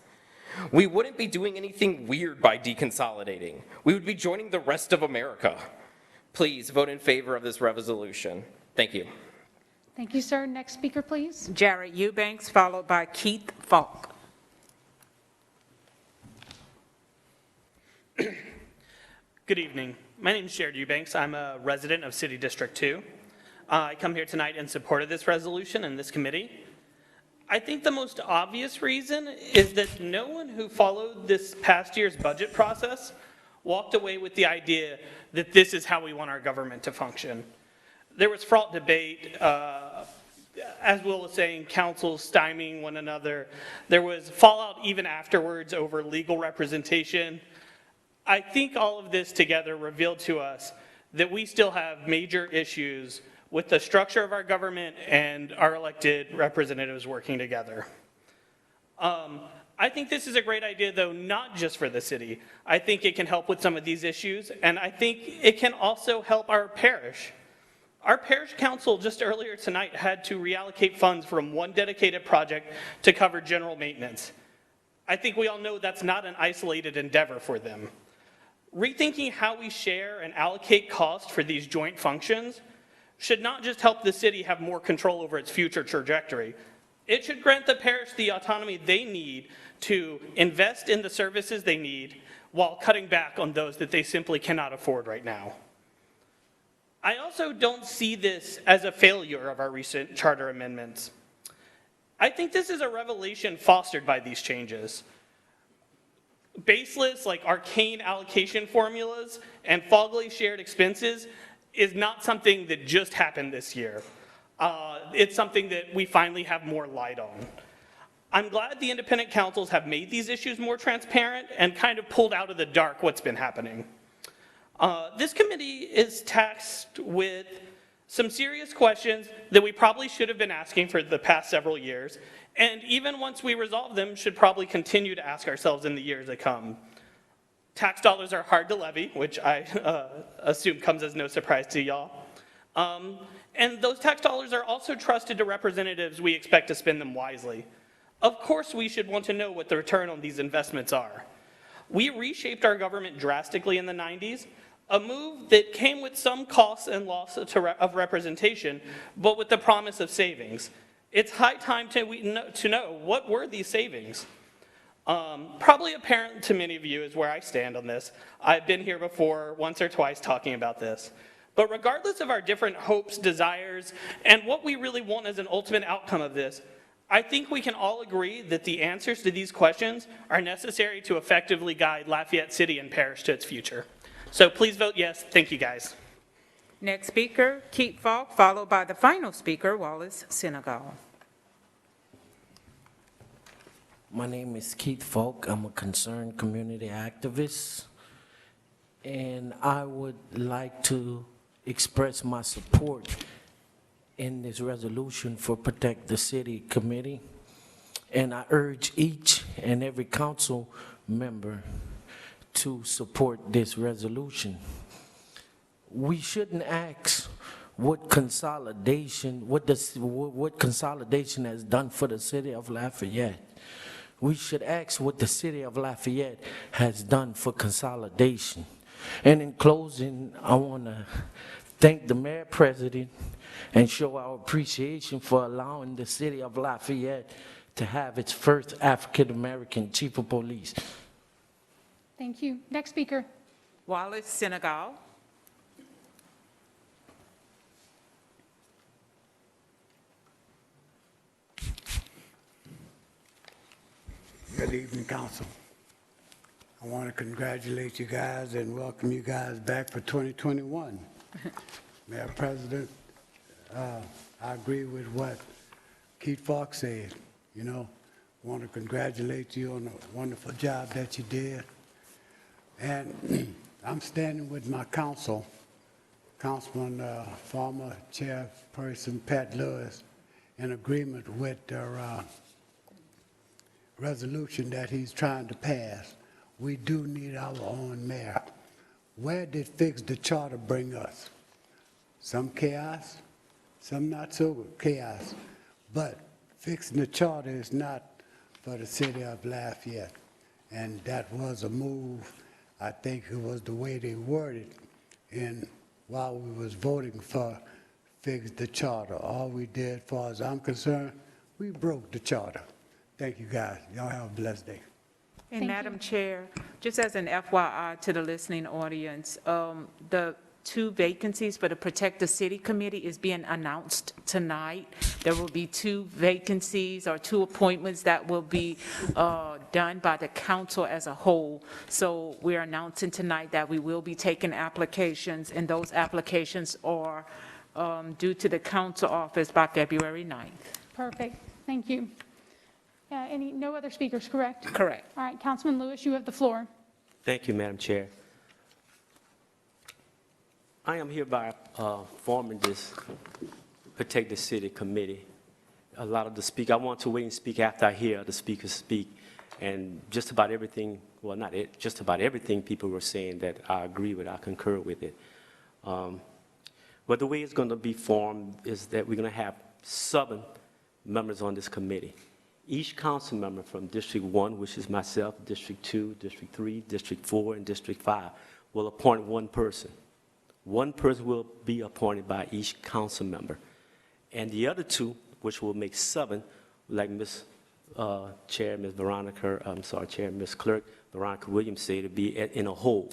We wouldn't be doing anything weird by deconsolidating. We would be joining the rest of America. Please vote in favor of this resolution. Thank you. Thank you, sir. Next speaker, please. Jared Eubanks, followed by Keith Falk. Good evening. My name is Jared Eubanks. I'm a resident of City District 2. I come here tonight in support of this resolution and this committee. I think the most obvious reason is that no one who followed this past year's budget process walked away with the idea that this is how we want our government to function. There was fraught debate, as Will was saying, councils stymieing one another. There was fallout even afterwards over legal representation. I think all of this together revealed to us that we still have major issues with the structure of our government and our elected representatives working together. I think this is a great idea, though, not just for the city. I think it can help with some of these issues, and I think it can also help our parish. Our parish council just earlier tonight had to reallocate funds from one dedicated project to cover general maintenance. I think we all know that's not an isolated endeavor for them. Rethinking how we share and allocate costs for these joint functions should not just help the city have more control over its future trajectory. It should grant the parish the autonomy they need to invest in the services they need while cutting back on those that they simply cannot afford right now. I also don't see this as a failure of our recent charter amendments. I think this is a revelation fostered by these changes. Baseless, like arcane allocation formulas and fogly shared expenses is not something that just happened this year. It's something that we finally have more light on. I'm glad the independent councils have made these issues more transparent and kind of pulled out of the dark what's been happening. This committee is tasked with some serious questions that we probably should have been asking for the past several years, and even once we resolve them, should probably continue to ask ourselves in the years to come. Tax dollars are hard to levy, which I assume comes as no surprise to y'all. And those tax dollars are also trusted to representatives we expect to spend them wisely. Of course, we should want to know what the return on these investments are. We reshaped our government drastically in the 90s, a move that came with some costs and loss of representation, but with the promise of savings. It's high time to know what were these savings. Probably apparent to many of you is where I stand on this. I've been here before once or twice talking about this. But regardless of our different hopes, desires, and what we really want as an ultimate outcome of this, I think we can all agree that the answers to these questions are necessary to effectively guide Lafayette City and Parish to its future. So please vote yes. Thank you, guys. Next speaker, Keith Falk, followed by the final speaker, Wallace Senegal. My name is Keith Falk. I'm a concerned community activist, and I would like to express my support in this resolution for Protect the City Committee, and I urge each and every council member to support this resolution. We shouldn't ask what consolidation has done for the city of Lafayette. We should ask what the city of Lafayette has done for consolidation. And in closing, I want to thank the mayor president and show our appreciation for allowing the city of Lafayette to have its first African-American chief of police. Thank you. Next speaker. Wallace Senegal. Good evening, Council. I want to congratulate you guys and welcome you guys back for 2021. Mayor President, I agree with what Keith Falk said. You know, I want to congratulate you on the wonderful job that you did. And I'm standing with my councilman, former chairperson Pat Lewis, in agreement with the resolution that he's trying to pass. We do need our own mayor. Where did Fix the Charter bring us? Some chaos, some not so chaos. But fixing the charter is not for the city of Lafayette. And that was a move. I think it was the way they worded in while we was voting for Fix the Charter. All we did, as far as I'm concerned, we broke the charter. Thank you, guys. Y'all have a blessed day. And Madam Chair, just as an FYI to the listening audience, the 2 vacancies for the Protect the City Committee is being announced tonight. There will be 2 vacancies or 2 appointments that will be done by the council as a whole. So we're announcing tonight that we will be taking applications, and those applications are due to the council office by February 9th. Perfect. Thank you. No other speakers, correct? Correct. All right, Councilman Lewis, you have the floor. Thank you, Madam Chair. I am hereby forming this Protect the City Committee. A lot of the speakers, I want to wait and speak after I hear the speakers speak. And just about everything, well, not it, just about everything people were saying that I agree with, I concur with it. But the way it's going to be formed is that we're going to have 7 members on this committee. Each council member from District 1, which is myself, District 2, District 3, District 4, and District 5, will appoint 1 person. 1 person will be appointed by each council member. And the other 2, which will make 7, like Ms. Chair, Ms. Veronica, I'm sorry, Chair, Ms. Clerk, Veronica Williams said, to be in a whole,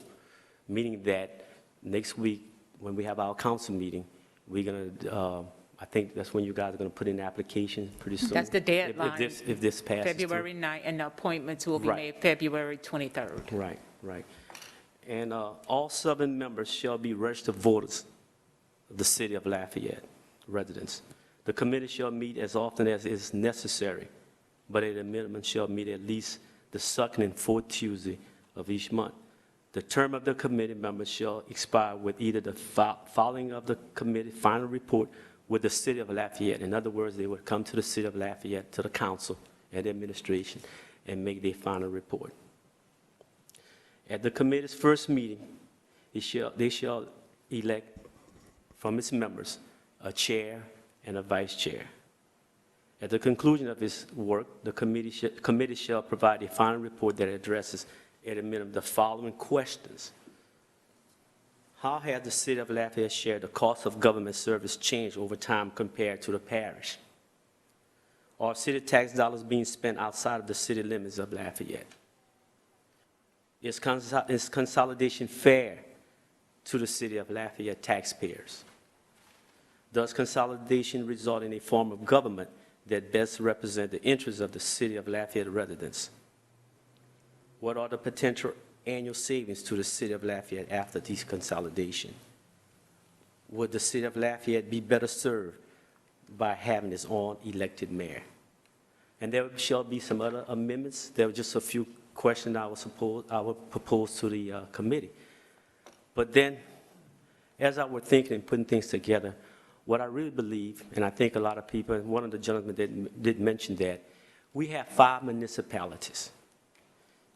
meaning that next week, when we have our council meeting, we're going to, I think that's when you guys are going to put in applications pretty soon. That's the deadline. If this passes. February 9th, and the appointments will be made February 23rd. Right, right. And all 7 members shall be registered voters of the city of Lafayette, residents. The committee shall meet as often as is necessary, but at a minimum shall meet at least the 2nd and 4th Tuesday of each month. The term of the committee members shall expire with either the filing of the committee final report with the city of Lafayette. In other words, they would come to the city of Lafayette, to the council and the administration, and make their final report. At the committee's first meeting, they shall elect from its members a chair and a vice chair. At the conclusion of its work, the committee shall provide a final report that addresses at a minimum, the following questions. How has the city of Lafayette share the cost of government service changed over time compared to the parish? Are city tax dollars being spent outside of the city limits of Lafayette? Is consolidation fair to the city of Lafayette taxpayers? Does consolidation result in a form of government that best represents the interests of the city of Lafayette residents? What are the potential annual savings to the city of Lafayette after this consolidation? Would the city of Lafayette be better served by having its own elected mayor? And there shall be some other amendments. There were just a few questions I would propose to the committee. But then, as I was thinking and putting things together, what I really believe, and I think a lot of people, and one of the gentlemen did mention that, we have 5 municipalities: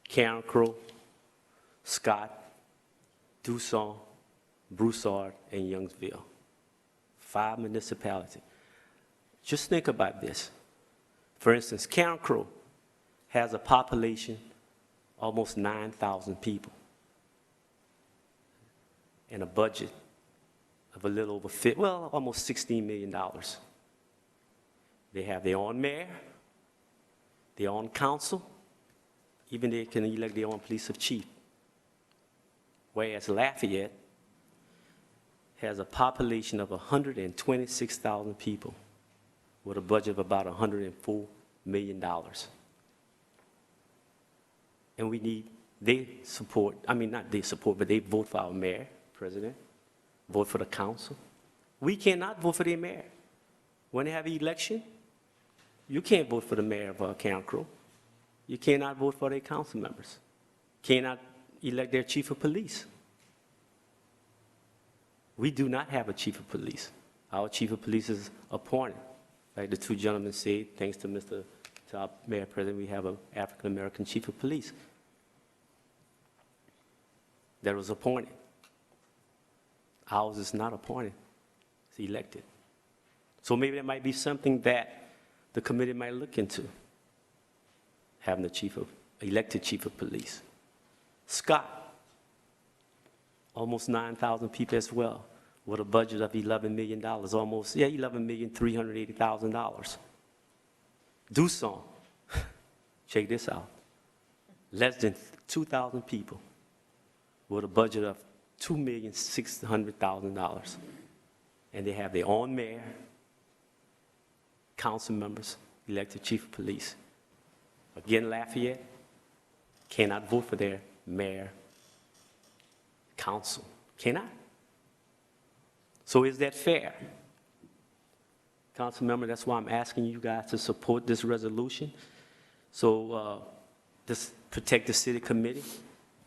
Karen Crowe, Scott, Dusson, Broussard, and Youngsville. 5 municipalities. Just think about this. For instance, Karen Crowe has a population almost 9,000 people and a budget of a little over, almost $16 million. They have their own mayor, their own council, even they can elect their own police chief. Whereas Lafayette has a population of 126,000 people with a budget of about $104 million. And we need their support, not their support, but they vote for our mayor, president, vote for the council. We cannot vote for their mayor. When they have an election, you can't vote for the mayor of Karen Crowe. You cannot vote for their council members. Cannot elect their chief of police. We do not have a chief of police. Our chief of police is appointed. Like the 2 gentlemen said, thanks to our mayor president, we have an African-American chief of police that was appointed. Ours is not appointed, it's elected. So maybe there might be something that the committee might look into, having elected chief of police. Scott, almost 9,000 people as well, with a budget of $11 million, $11,380,000. Dusson, check this out, less than 2,000 people with a budget of $2,600,000. And they have their own mayor, council members, elected chief of police. Again, Lafayette cannot vote for their mayor, council, cannot. So is that fair? Council member, that's why I'm asking you guys to support this resolution. So this protect the city committee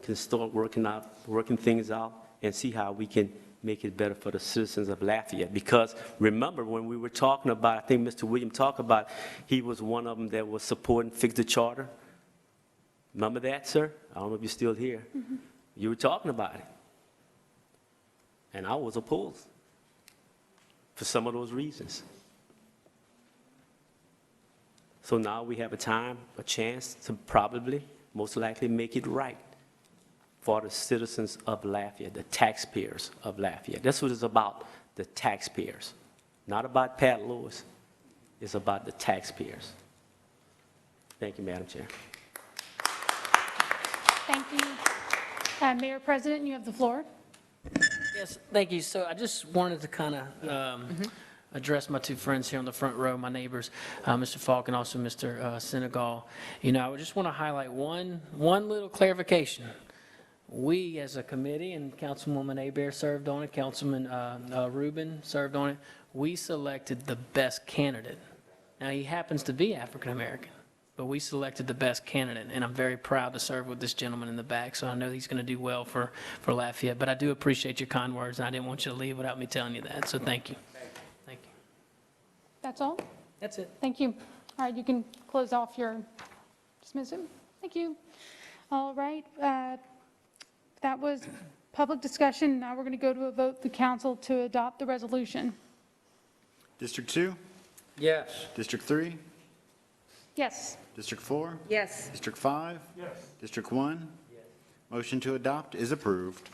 can start working things out and see how we can make it better for the citizens of Lafayette. Because remember when we were talking about, I think Mr. William talked about, he was one of them that was supporting Fix the Charter. Remember that, sir? I don't know if you're still here. Mm-hmm. You were talking about it. And I was opposed for some of those reasons. So now we have a chance to probably, most likely, make it right for the citizens of Lafayette, the taxpayers of Lafayette. That's what it's about, the taxpayers. Not about Pat Lewis. It's about the taxpayers. Thank you, Madam Chair. Thank you. Mayor President, you have the floor. Yes, thank you. So I just wanted to kind of address my 2 friends here on the front row, my neighbors, Mr. Falk and also Mr. Senegal. I just want to highlight one little clarification. We, as a committee, and Councilwoman Hebert served on it, Councilman Rubin served on it, we selected the best candidate. Now, he happens to be African-American, but we selected the best candidate, and I'm very proud to serve with this gentleman in the back, so I know he's going to do well for Lafayette. But I do appreciate your kind words, and I didn't want you to leave without me telling you that, so thank you. Thank you. That's all? That's it. Thank you. All right, you can close off your dismissal. Thank you. All right. That was public discussion. Now we're going to go to a vote, the council, to adopt the resolution. District 2? Yes. District 3? Yes. District 4? Yes. District 5? Yes. District 1? Yes. Motion to adopt is approved.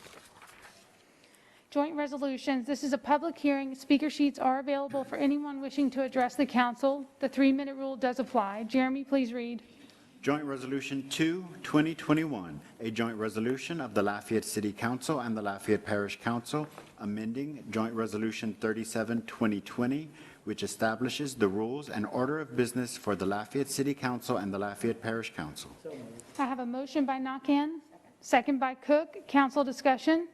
Joint resolutions, this is a public hearing. Speaker sheets are available for anyone wishing to address the council. The 3-minute rule does apply. Jeremy, please read. Joint Resolution 2, 2021, a joint resolution of the Lafayette City Council and the Lafayette Parish Council amending Joint Resolution 37, 2020, which establishes the rules and order of business for the Lafayette City Council and the Lafayette Parish Council. I have a motion by Nakhan, second by Cook. Council discussion.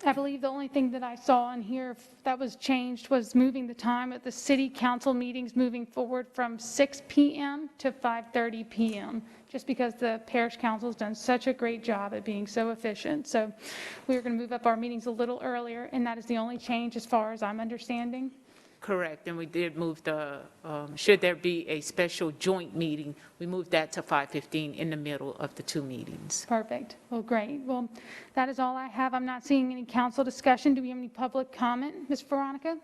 I believe the only thing that I saw in here that was changed was moving the time at the city council meetings moving forward from 6 p.m. to 5:30 p.m., just because the parish council has done such a great job at being so efficient. So we're going to move up our meetings a little earlier, and that is the only change as far as I'm understanding. Correct, and we did move the, should there be a special joint meeting, we moved that to 5:15 in the middle of the two meetings. Perfect. Well, great. Well, that is all I have. I'm not seeing any council discussion. Do we have any public comment? Ms. Veronica?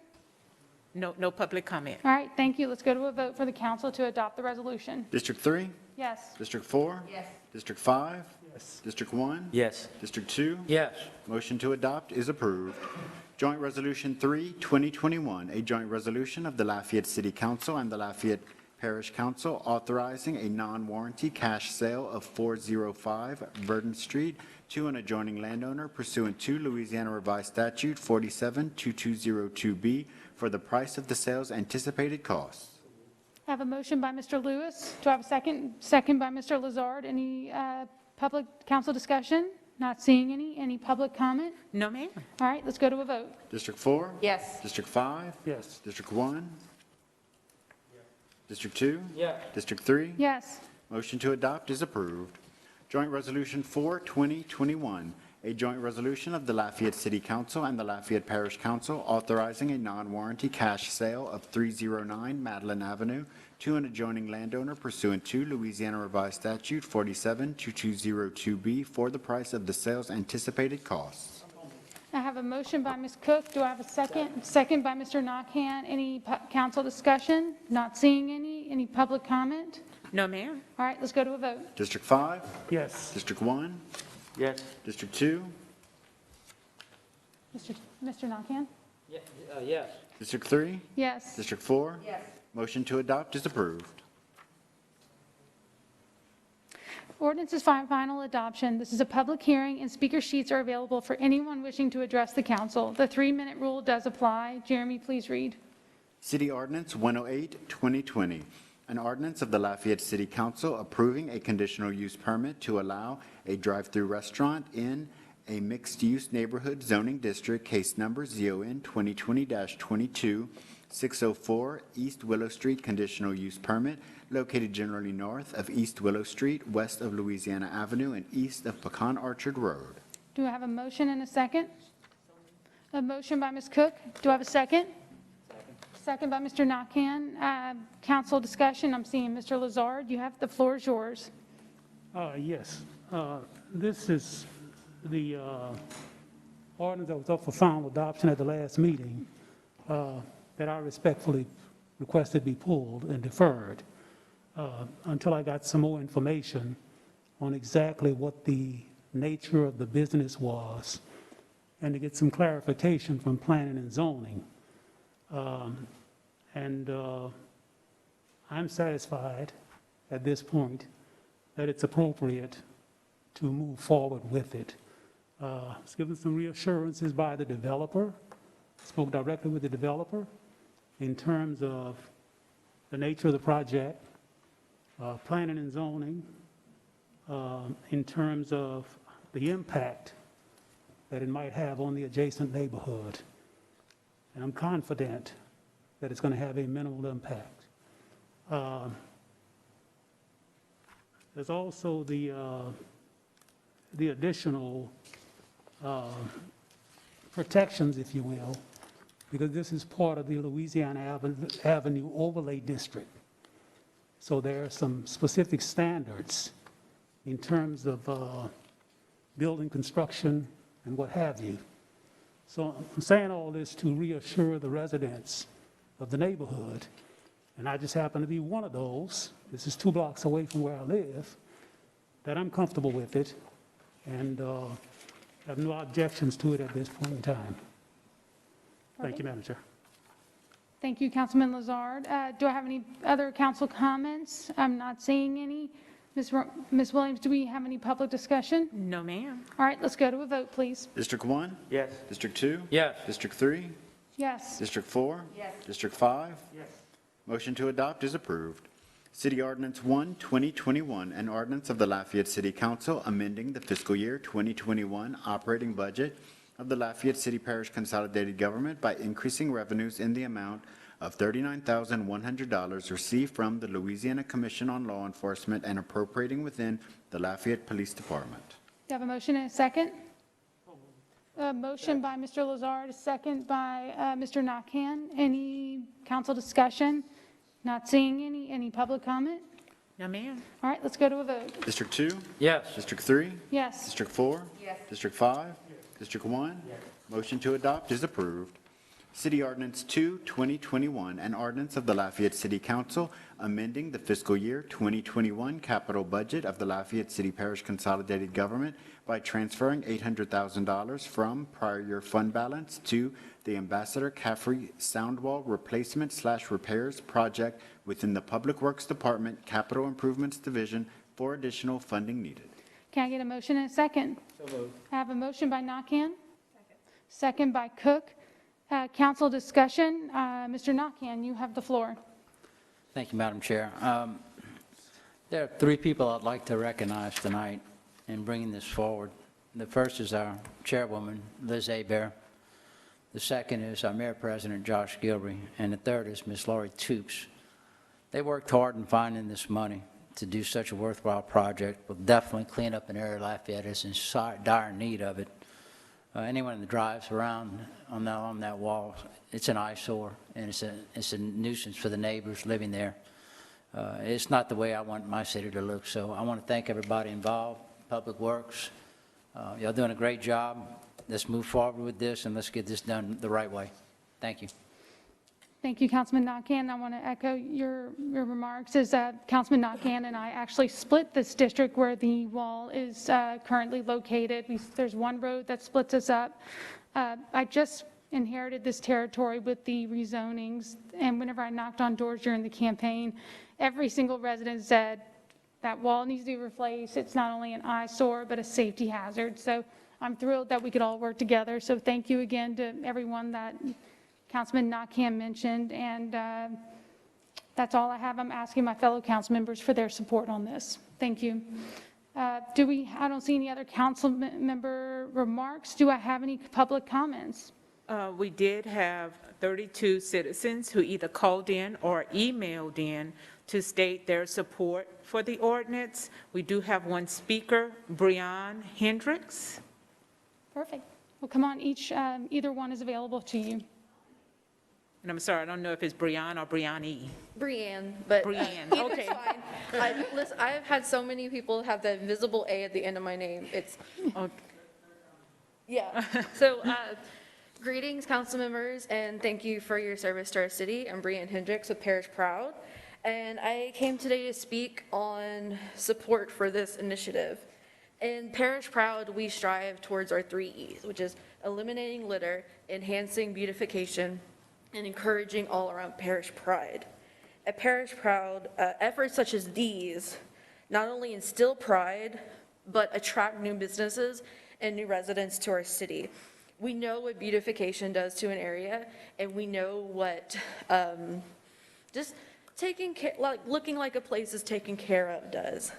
No public comment. All right, thank you. Let's go to a vote for the council to adopt the resolution. District 3? Yes. District 4? Yes. District 5? Yes. District 1? Yes. District 2? Yes. Motion to adopt is approved. Joint Resolution 3, 2021, a joint resolution of the Lafayette City Council and the Lafayette Parish Council authorizing a non-warranty cash sale of 405 Verdon Street to an adjoining landowner pursuant to Louisiana Revised Statute 472202B for the price of the sale's anticipated costs. I have a motion by Mr. Lewis. Do I have a second? Second by Mr. Lazard. Any public council discussion? Not seeing any. Any public comment? No, ma'am. All right, let's go to a vote. District 4? Yes. District 5? Yes. District 1? District 2? Yes. District 3? Yes. Motion to adopt is approved. Joint Resolution 4, 2021, a joint resolution of the Lafayette City Council and the Lafayette Parish Council authorizing a non-warranty cash sale of 309 Madeline Avenue to an adjoining landowner pursuant to Louisiana Revised Statute 472202B for the price of the sale's anticipated costs. I have a motion by Ms. Cook. Do I have a second? Second by Mr. Nakhan. Any council discussion? Not seeing any. Any public comment? No, ma'am. All right, let's go to a vote. District 5? Yes. District 1? Yes. District 2? Mr. Nakhan? Yes. District 3? Yes. District 4? Yes. Motion to adopt is approved. Ordinance is for final adoption. This is a public hearing, and speaker sheets are available for anyone wishing to address the council. The 3-minute rule does apply. Jeremy, please read. City Ordinance 108, 2020, an ordinance of the Lafayette City Council approving a conditional use permit to allow a drive-through restaurant in a mixed-use neighborhood zoning district, case number ZON 2020-22, 604 East Willow Street conditional use permit, located generally north of East Willow Street, west of Louisiana Avenue, and east of Pecan Orchard Road. Do I have a motion and a second? A motion by Ms. Cook. Do I have a second? Second by Mr. Nakhan. Council discussion. I'm seeing Mr. Lazard. You have the floor is yours. Yes. This is the ordinance that was up for final adoption at the last meeting that I respectfully requested be pulled and deferred until I got some more information on exactly what the nature of the business was and to get some clarification from planning and zoning. I'm satisfied at this point that it's appropriate to move forward with it. It's given some reassurances by the developer, spoke directly with the developer in terms of the nature of the project, planning and zoning, in terms of the impact that it might have on the adjacent neighborhood. And I'm confident that it's going to have a minimal impact. There's also the additional protections, if you will, because this is part of the Louisiana Avenue Overlay District. So there are some specific standards in terms of building construction and what have you. So I'm saying all this to reassure the residents of the neighborhood, and I just happen to be one of those. This is 2 blocks away from where I live, that I'm comfortable with it, and have no objections to it at this point in time. Thank you, Madam Chair. Thank you, Councilman Lazard. Do I have any other council comments? I'm not seeing any. Ms. Williams, do we have any public discussion? No, ma'am. All right, let's go to a vote, please. District 1? Yes. District 2? Yes. District 3? Yes. District 4? Yes. District 5? Yes. Motion to adopt is approved. City Ordinance 1, 2021, an ordinance of the Lafayette City Council amending the fiscal year 2021 operating budget of the Lafayette City Parish Consolidated Government by increasing revenues in the amount of $39,100 received from the Louisiana Commission on Law Enforcement and appropriating within the Lafayette Police Department. Do you have a motion and a second? A motion by Mr. Lazard, a second by Mr. Nakhan. Any council discussion? Not seeing any. Any public comment? No, ma'am. All right, let's go to a vote. District 2? Yes. District 3? Yes. District 4? Yes. District 5? District 1? Motion to adopt is approved. City Ordinance 2, 2021, an ordinance of the Lafayette City Council amending the fiscal year 2021 capital budget of the Lafayette City Parish Consolidated Government by transferring $800,000 from prior year fund balance to the Ambassador Caffrey Soundwall Replacement/Repairs Project within the Public Works Department Capital Improvements Division for additional funding needed. Can I get a motion and a second? I have a motion by Nakhan. Second by Cook. Council discussion. Mr. Nakhan, you have the floor. Thank you, Madam Chair. There are three people I'd like to recognize tonight in bringing this forward. The first is our chairwoman, Liz Hebert. The second is our Mayor President, Josh Gilry. And the third is Ms. Lori Toops. They worked hard in finding this money to do such a worthwhile project. Will definitely clean up an area of Lafayette that's in dire need of it. Anyone that drives around on that wall, it's an eyesore, and it's a nuisance for the neighbors living there. It's not the way I want my city to look, so I want to thank everybody involved, Public Works. Y'all doing a great job. Let's move forward with this, and let's get this done the right way. Thank you. Thank you, Councilman Nakhan. I want to echo your remarks. As Councilman Nakhan and I actually split this district where the wall is currently located. There's one road that splits us up. I just inherited this territory with the rezonings, and whenever I knocked on doors during the campaign, every single resident said that wall needs to be replaced. It's not only an eyesore, but a safety hazard. So I'm thrilled that we could all work together. So thank you again to everyone that Councilman Nakhan mentioned, and that's all I have. I'm asking my fellow council members for their support on this. Thank you. I don't see any other council member remarks. Do I have any public comments? We did have 32 citizens who either called in or emailed in to state their support for the ordinance. We do have one speaker, Brian Hendricks. Perfect. Well, come on, either one is available to you. And I'm sorry, I don't know if it's Brian or Brianne. Brianne, but Brianne, either's okay. fine. Listen, I've had so many people have the invisible A at the end of my name. It's, yeah. So, greetings, council members, and thank you for your service to our city. I'm Brianne Hendricks with Parish Proud, and I came today to speak on support for this initiative. In Parish Proud, we strive towards our 3 E's, which is eliminating litter, enhancing beautification, and encouraging all-around parish pride. At Parish Proud, efforts such as these not only instill pride, but attract new businesses and new residents to our city. We know what beautification does to an area, and we know what just taking care, like looking like a place is taken care of does.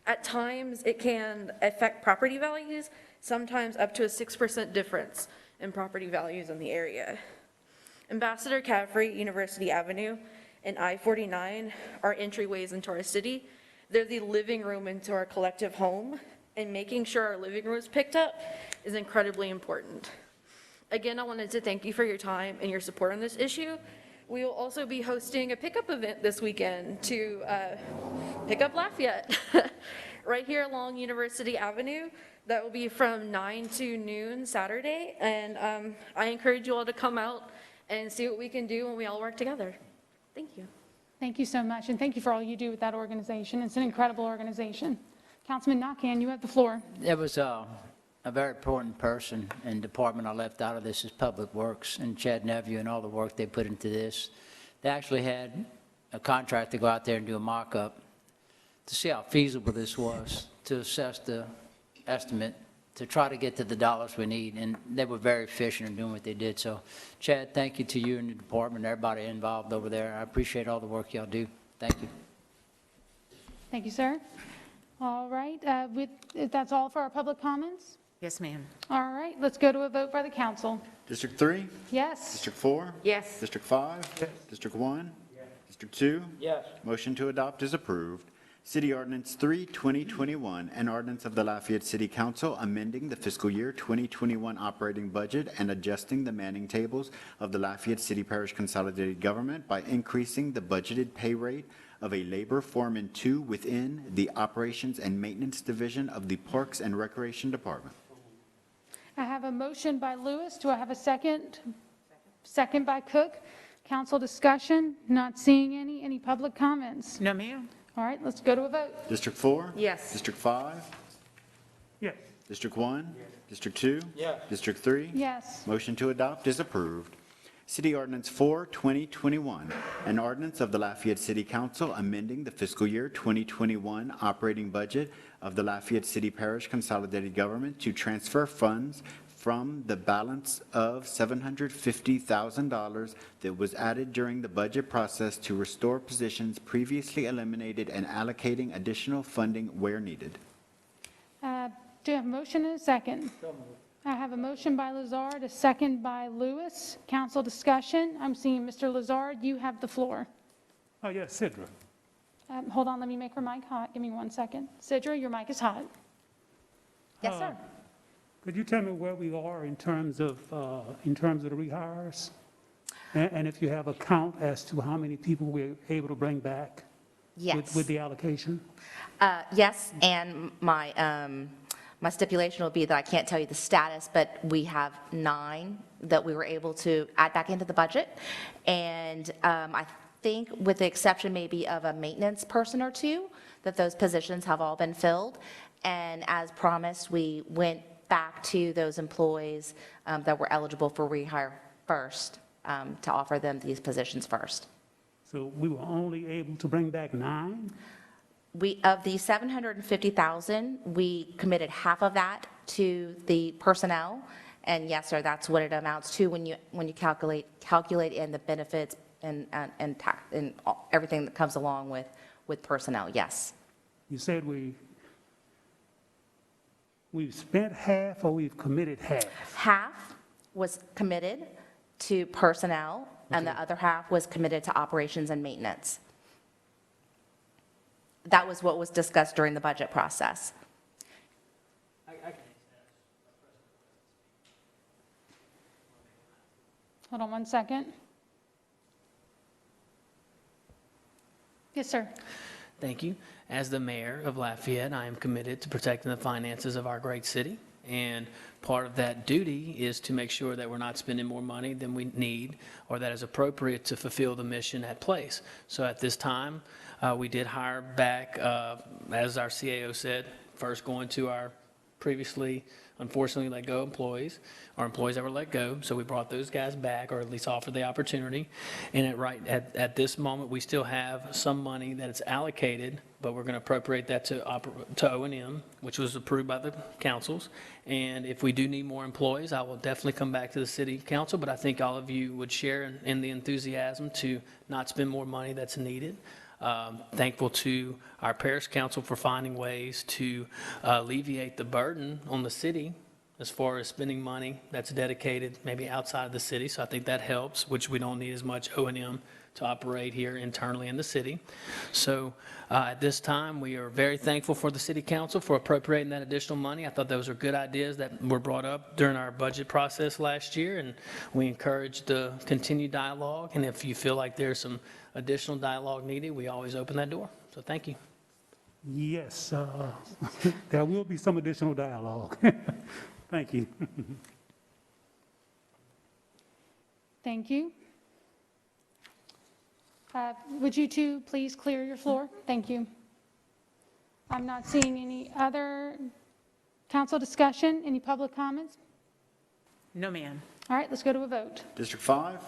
At times, it can affect property values, sometimes up to a 6% difference in property values in the area. Ambassador Caffrey, University Avenue, and I-49 are entryways into our city. They're the living room into our collective home, and making sure our living room is picked up is incredibly important. Again, I wanted to thank you for your time and your support on this issue. We will also be hosting a pickup event this weekend to pick up Lafayette right here along University Avenue. That will be from 9 to noon Saturday, and I encourage you all to come out and see what we can do when we all work together. Thank you. Thank you so much, and thank you for all you do with that organization. It's an incredible organization. Councilman Nakhan, you have the floor. There was a very important person and department I left out of this is Public Works, and Chad Neville and all the work they put into this. They actually had a contractor go out there and do a mock-up to see how feasible this was, to assess the estimate, to try to get to the dollars we need, and they were very efficient in doing what they did. So, Chad, thank you to you and the department, everybody involved over there. I appreciate all the work y'all do. Thank you. Thank you, sir. All right, if that's all for our public comments? Yes, ma'am. All right, let's go to a vote by the council. District 3? Yes. District 4? Yes. District 5? Yes. District 1? Yes. District 2? Yes. Motion to adopt is approved. City Ordinance 3, 2021, an ordinance of the Lafayette City Council amending the fiscal year 2021 operating budget and adjusting the manning tables of the Lafayette City Parish Consolidated Government by increasing the budgeted pay rate of a labor foreman 2 within the Operations and Maintenance Division of the Parks and Recreation Department. I have a motion by Lewis. Do I have a second? Second by Cook. Council discussion, not seeing any. Any public comments? No, ma'am. All right, let's go to a vote. District 4? Yes. District 5? Yes. District 1? District 2? Yes. District 3? Yes. Motion to adopt is approved. City Ordinance 4, 2021, an ordinance of the Lafayette City Council amending the fiscal year 2021 operating budget of the Lafayette City Parish Consolidated Government to transfer funds from the balance of $750,000 that was added during the budget process to restore positions previously eliminated and allocating additional funding where needed. Do you have a motion and a second? I have a motion by Lazard, a second by Lewis. Council discussion. I'm seeing Mr. Lazard. You have the floor. Oh, yes, Sidra. Hold on, let me make her mic hot. Give me 1 second. Sidra, your mic is hot. Yes, sir. Could you tell me where we are in terms of the rehires? And if you have a count as to how many people we're able to bring back? Yes. With the allocation? Yes, and my stipulation will be that I can't tell you the status, but we have 9 that we were able to add back into the budget. And I think with the exception maybe of a maintenance person or 2, that those positions have all been filled. And as promised, we went back to those employees that were eligible for rehire first to offer them these positions first. So we were only able to bring back 9? Of the $750,000, we committed half of that to the personnel. And yes, sir, that's what it amounts to when you calculate in the benefits and tax and everything that comes along with personnel, yes. You said we've spent half or we've committed half? Half was committed to personnel, and the other half was committed to operations and maintenance. That was what was discussed during the budget process. Hold on 1 second. Yes, sir. Thank you. As the mayor of Lafayette, I am committed to protecting the finances of our great city. And part of that duty is to make sure that we're not spending more money than we need or that is appropriate to fulfill the mission at place. So at this time, we did hire back, as our CAO said, first going to our previously unfortunately let go employees, or employees that were let go. So we brought those guys back, or at least offered the opportunity. And at this moment, we still have some money that is allocated, but we're going to appropriate that to O&M, which was approved by the councils. And if we do need more employees, I will definitely come back to the city council, but I think all of you would share in the enthusiasm to not spend more money that's needed. Thankful to our parish council for finding ways to alleviate the burden on the city as far as spending money that's dedicated maybe outside of the city. So I think that helps, which we don't need as much O&M to operate here internally in the city. So at this time, we are very thankful for the city council for appropriating that additional money. I thought those were good ideas that were brought up during our budget process last year, and we encourage the continued dialogue. And if you feel like there's some additional dialogue needed, we always open that door. So thank you. Yes, there will be some additional dialogue. Thank you. Thank you. Would you two please clear your floor? Thank you. I'm not seeing any other council discussion. Any public comments? No, ma'am. All right, let's go to a vote. District 5?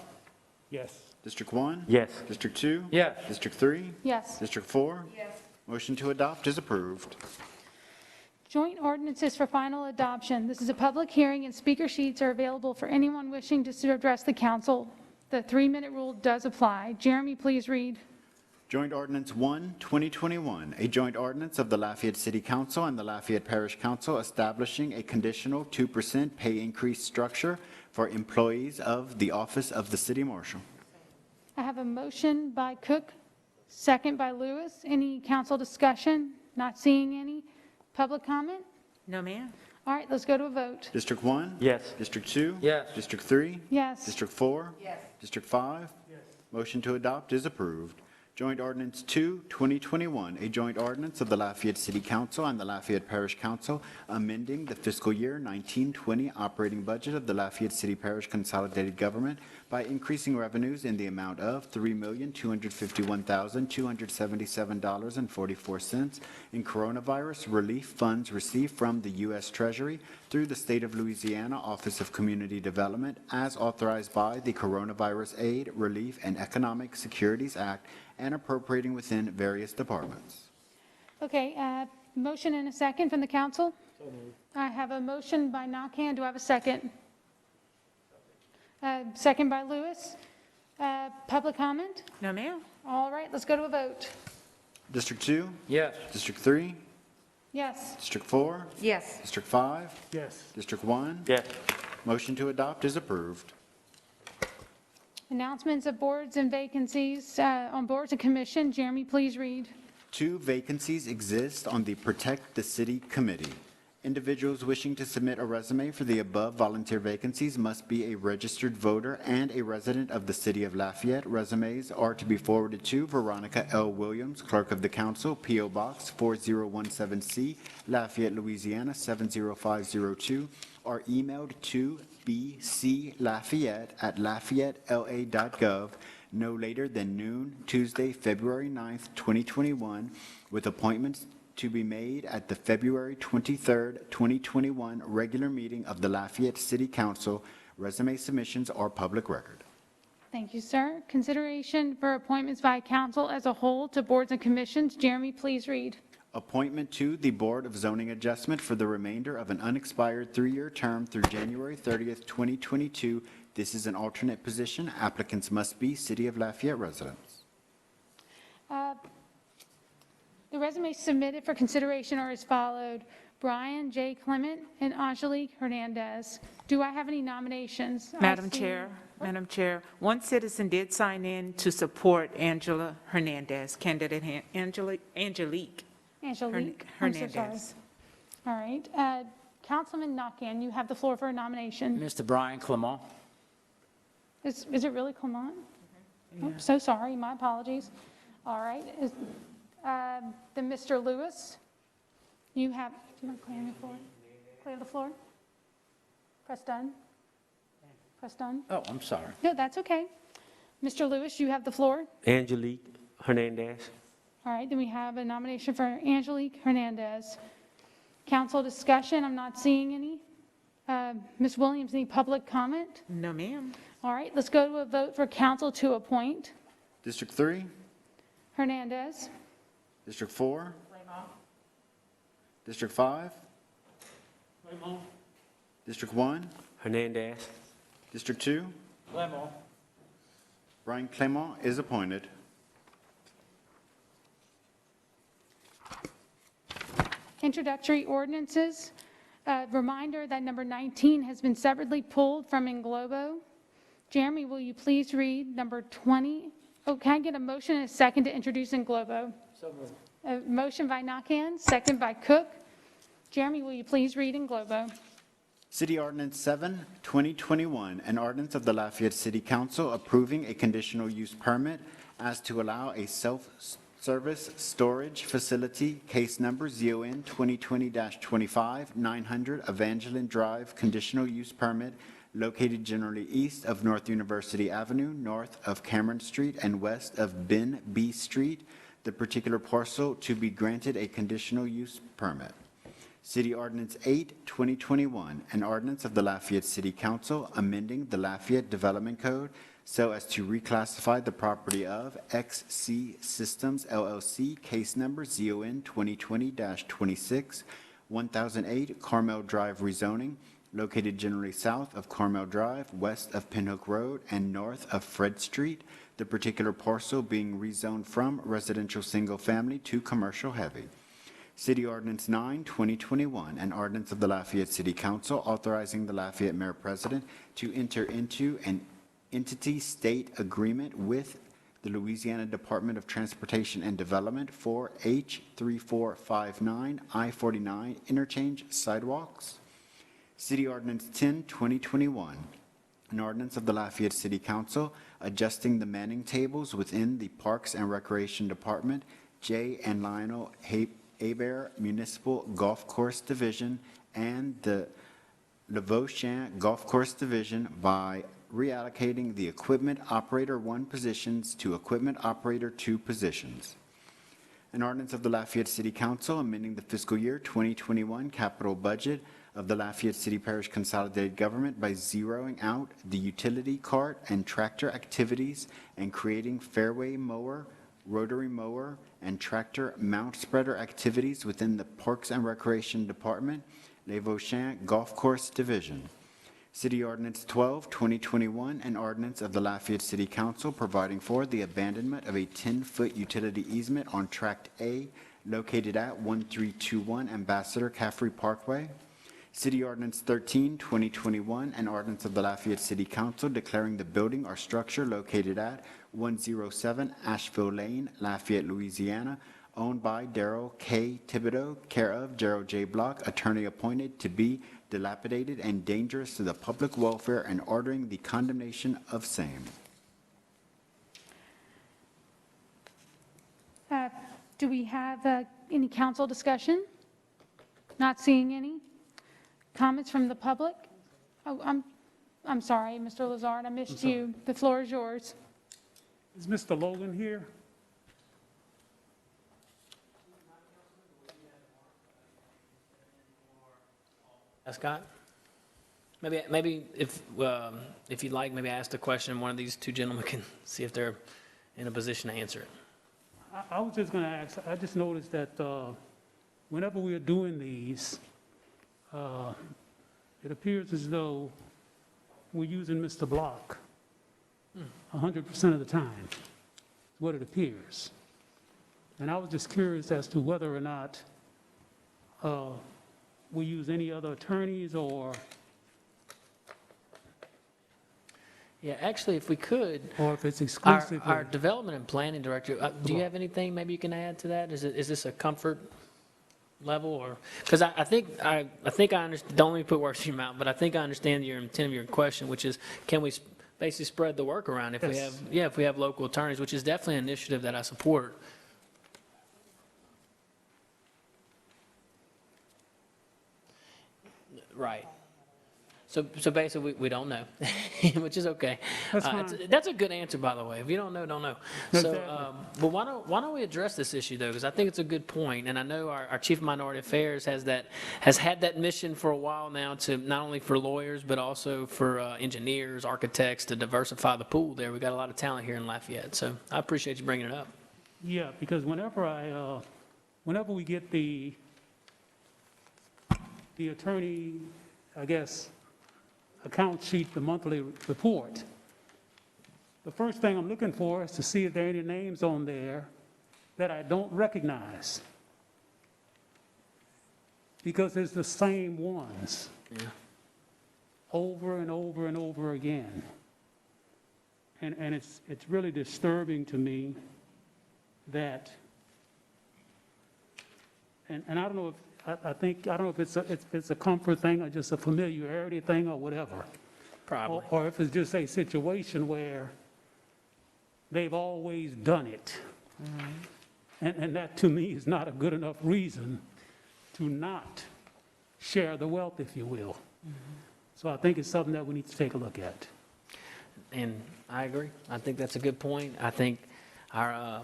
Yes. District 1? Yes. District 2? Yes. District 3? Yes. District 4? Yes. Motion to adopt is approved. Joint ordinances for final adoption. This is a public hearing, and speaker sheets are available for anyone wishing to address the council. The 3-minute rule does apply. Jeremy, please read. Joint Ordinance 1, 2021, a joint ordinance of the Lafayette City Council and the Lafayette Parish Council establishing a conditional 2% pay increase structure for employees of the Office of the City Marshal. I have a motion by Cook, second by Lewis. Any council discussion? Not seeing any. Public comment? No, ma'am. All right, let's go to a vote. District 1? Yes. District 2? Yes. District 3? Yes. District 4? Yes. District 5? Yes. Motion to adopt is approved. Joint Ordinance 2, 2021, a joint ordinance of the Lafayette City Council and the Lafayette Parish Council amending the fiscal year 1920 operating budget of the Lafayette City Parish Consolidated Government by increasing revenues in the amount of $3,251,277.44 in coronavirus relief funds received from the U.S. Treasury through the State of Louisiana Office of Community Development as authorized by the Coronavirus Aid, Relief, and Economic Securities Act and appropriating within various departments. Okay, motion and a second from the council. I have a motion by Nakhan. Do I have a second? Second by Lewis. Public comment? No, ma'am. All right, let's go to a vote. District 2? Yes. District 3? Yes. District 4? Yes. District 5? Yes. District 1? Yes. Motion to adopt is approved. Announcements of boards and vacancies on boards and commission. Jeremy, please read. 2 vacancies exist on the Protect the City Committee. Individuals wishing to submit a resume for the above volunteer vacancies must be a registered voter and a resident of the City of Lafayette. Resumes are to be forwarded to Veronica L. Williams, Clerk of the Council, P.O. Box 4017C, Lafayette, Louisiana 70502, or emailed to bclafayette@lafayette.la.gov no later than noon, Tuesday, February 9th, 2021, with appointments to be made at the February 23rd, 2021 regular meeting of the Lafayette City Council. Resume submissions are public record. Thank you, sir. Consideration for appointments by council as a whole to boards and commissions. Jeremy, please read. Appointment to the Board of Zoning Adjustment for the remainder of an unexpired 3-year term through January 30th, 2022. This is an alternate position. Applicants must be City of Lafayette residents. The resumes submitted for consideration are as followed: Brian J. Clement and Angelique Hernandez. Do I have any nominations? Madam Chair, one citizen did sign in to support Angela Hernandez, candidate Angelique I'm so sorry. Hernandez. All right. Councilman Nakhan, you have the floor for a nomination. Mr. Brian Clement. Is it really Clement? Oh, so sorry, my apologies. All right. Then Mr. Lewis, you have, do you want to clear the floor? Clear the floor? Press done. Press done. Oh, I'm sorry. No, that's okay. Mr. Lewis, you have the floor. Angelique Hernandez. All right, then we have a nomination for Angelique Hernandez. Council discussion, I'm not seeing any. Ms. Williams, any public comment? No, ma'am. All right, let's go to a vote for council to appoint District 3? Hernandez. District 4? District 5? District 1? Hernandez. District 2? Clement. Brian Clement is appointed. Introductory ordinances. Reminder that number 19 has been separately pulled from in globo. Jeremy, will you please read number 20? Oh, can I get a motion and a second to introduce in globo? So moved. A motion by Nakhan, second by Cook. Jeremy, will you please read in globo? City Ordinance 7, 2021, an ordinance of the Lafayette City Council approving a conditional use permit as to allow a self-service storage facility, case number ZON 2020-25, 900 Evangeline Drive, conditional use permit located generally east of North University Avenue, north of Cameron Street, and west of Ben B. Street. the particular parcel to be granted a conditional use permit. City Ordinance 8, 2021, an ordinance of the Lafayette City Council amending the Lafayette Development Code so as to reclassify the property of XC Systems LLC, case number ZON 2020-26, 1008 Carmel Drive rezoning, located generally south of Carmel Drive, west of Pinhook Road, and north of Fred Street, the particular parcel being rezoned from residential single-family to commercial heavy. City Ordinance 9, 2021, an ordinance of the Lafayette City Council authorizing the Lafayette Mayor President to enter into an entity state agreement with the Louisiana Department of Transportation and Development for H3459 I-49 interchange sidewalks. City Ordinance 10, 2021, an ordinance of the Lafayette City Council adjusting the manning tables within the Parks and Recreation Department, J. and Lionel Hebert Municipal Golf Course Division, and the Lafayette Golf Course Division by reallocating the Equipment Operator 1 positions to Equipment Operator 2 positions. An ordinance of the Lafayette City Council amending the fiscal year 2021 capital budget of the Lafayette City Parish Consolidated Government by zeroing out the utility cart and tractor activities and creating fairway mower, rotary mower, and tractor mount spreader activities within the Parks and Recreation Department, Lafayette Golf Course Division. City Ordinance 12, 2021, an ordinance of the Lafayette City Council providing for the abandonment of a 10-foot utility easement on Tract A located at 1321 Ambassador Caffrey Parkway. City Ordinance 13, 2021, an ordinance of the Lafayette City Council declaring the building or structure located at 107 Asheville Lane, Lafayette, Louisiana, owned by Darrell K. Thibodeau, care of Gerald J. Block, attorney appointed, to be dilapidated and dangerous to the public welfare and ordering the condemnation of same. Do we have any council discussion? Not seeing any. Comments from the public? Oh, I'm sorry, Mr. Lazard, I missed you. The floor is yours. Is Mr. Logan here? Scott? Maybe if you'd like, maybe ask the question, one of these two gentlemen can see if they're in a position to answer it. I was just going to ask, I just noticed that whenever we are doing these, it appears as though we're using Mr. Block 100% of the time, is what it appears. And I was just curious as to whether or not we use any other attorneys or... Yeah, actually, if we could... Or if it's exclusively... Our development and planning director, do you have anything maybe you can add to that? Is this a comfort level, or... Because I think I understand, don't let me put words in your mouth, but I think I understand your intent of your question, which is, can we basically spread the work around if we have, if we have local attorneys, which is definitely an initiative that I support. Right. So basically, we don't know, which is okay. That's a good answer, by the way. If you don't know, don't know. So, but why don't we address this issue, though? Because I think it's a good point, and I know our Chief of Minority Affairs has had that mission for a while now, to not only for lawyers, but also for engineers, architects, to diversify the pool there. We've got a lot of talent here in Lafayette, so I appreciate you bringing it up. Yeah, because whenever we get the attorney, I guess, account sheet, the monthly report, the first thing I'm looking for is to see if there are any names on there that I don't recognize, because it's the same ones over and over and over again. And it's really disturbing to me that, and I don't know if, I don't know if it's a comfort thing or just a familiarity thing or whatever. Probably. Or if it's just a situation where they've always done it. And that, to me, is not a good enough reason to not share the wealth, if you will. So I think it's something that we need to take a look at. And I agree. I think that's a good point. I think our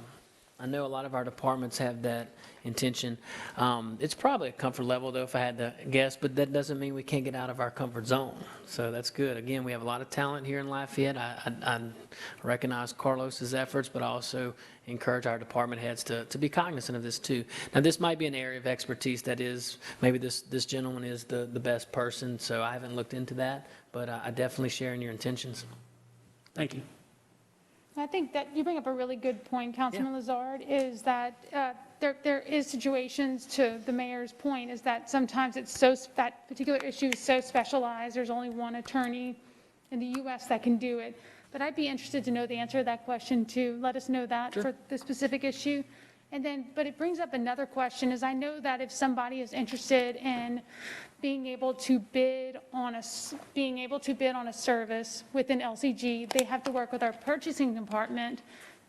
I know a lot of our departments have that intention. It's probably a comfort level, though, if I had to guess, but that doesn't mean we can't get out of our comfort zone. So that's good. Again, we have a lot of talent here in Lafayette. I recognize Carlos's efforts, but I also encourage our department heads to be cognizant of this, too. Now, this might be an area of expertise that is, maybe this gentleman is the best person, so I haven't looked into that, but I definitely share in your intentions. Thank you. I think that you bring up a really good point, Councilman Lazard, is that there is situations, to the mayor's point, is that sometimes it's that particular issue is so specialized, there's only one attorney in the U.S. that can do it. But I'd be interested to know the answer to that question, too. Let us know that for the specific issue. And then, but it brings up another question, is I know that if somebody is interested in being able to bid on a service within LCG, they have to work with our purchasing department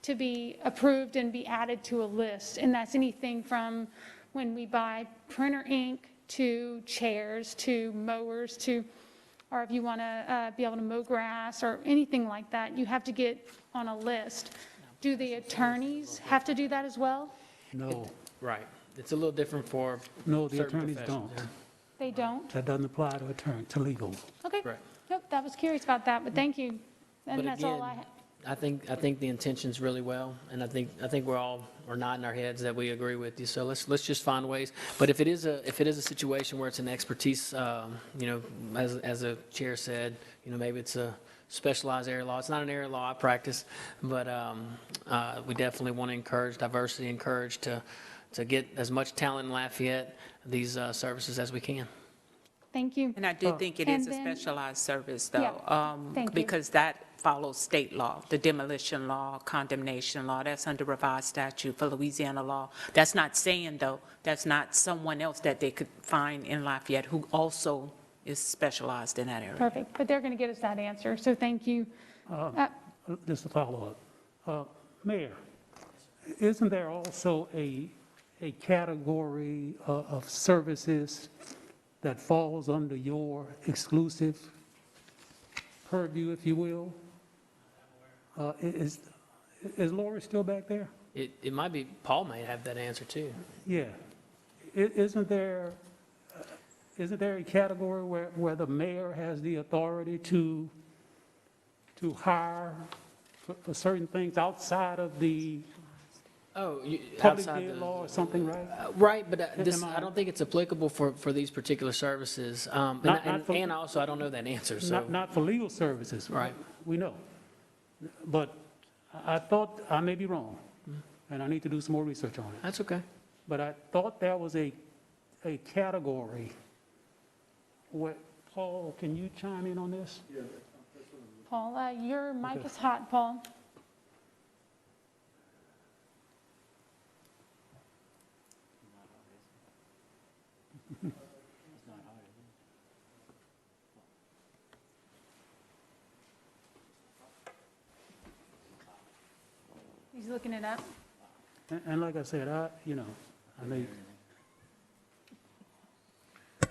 to be approved and be added to a list. And that's anything from when we buy printer ink to chairs to mowers to, or if you want to be able to mow grass or anything like that, you have to get on a list. Do the attorneys have to do that as well? No. Right. It's a little different for No, the certain attorneys professions. don't. They don't? That doesn't apply to attorney, to legal. Okay. Right. Nope, that was curious about that, but thank you. And But that's all again, I have. I think the intention's really well, and I think we're all are nodding our heads that we agree with you. So let's just find ways. But if it is a situation where it's an expertise, you know, as a chair said, you know, maybe it's a specialized area law. It's not an area law I practice, but we definitely want to encourage diversity, encourage to get as much talent in Lafayette, these services as we can. Thank you. And I do think it is And a then- specialized service, though. Yeah, thank you. Because that follows state law, the demolition law, condemnation law, that's under revised statute for Louisiana law. That's not saying, though, that's not someone else that they could find in Lafayette who also is specialized in that area. Perfect, but they're going to get us that answer, so thank you. Just a follow-up. Mayor, isn't there also a category of services that falls under your exclusive purview, if you will? Is Lori still back there? It might be, Paul may have that answer too. Yeah. Isn't there a category where the mayor has the authority to hire for certain things outside of the public Outside bid the law or something, right? Right, but Am I don't think it's applicable for these particular services. And also, I don't know that answer, so. Not for legal services. Right. We know. But I thought, I may be wrong, and I need to do some more research on it. That's okay. But I thought there was a category where, Paul, can you chime in on this? Paul, your mic is hot, Paul. He's looking it up. And like I said, I may.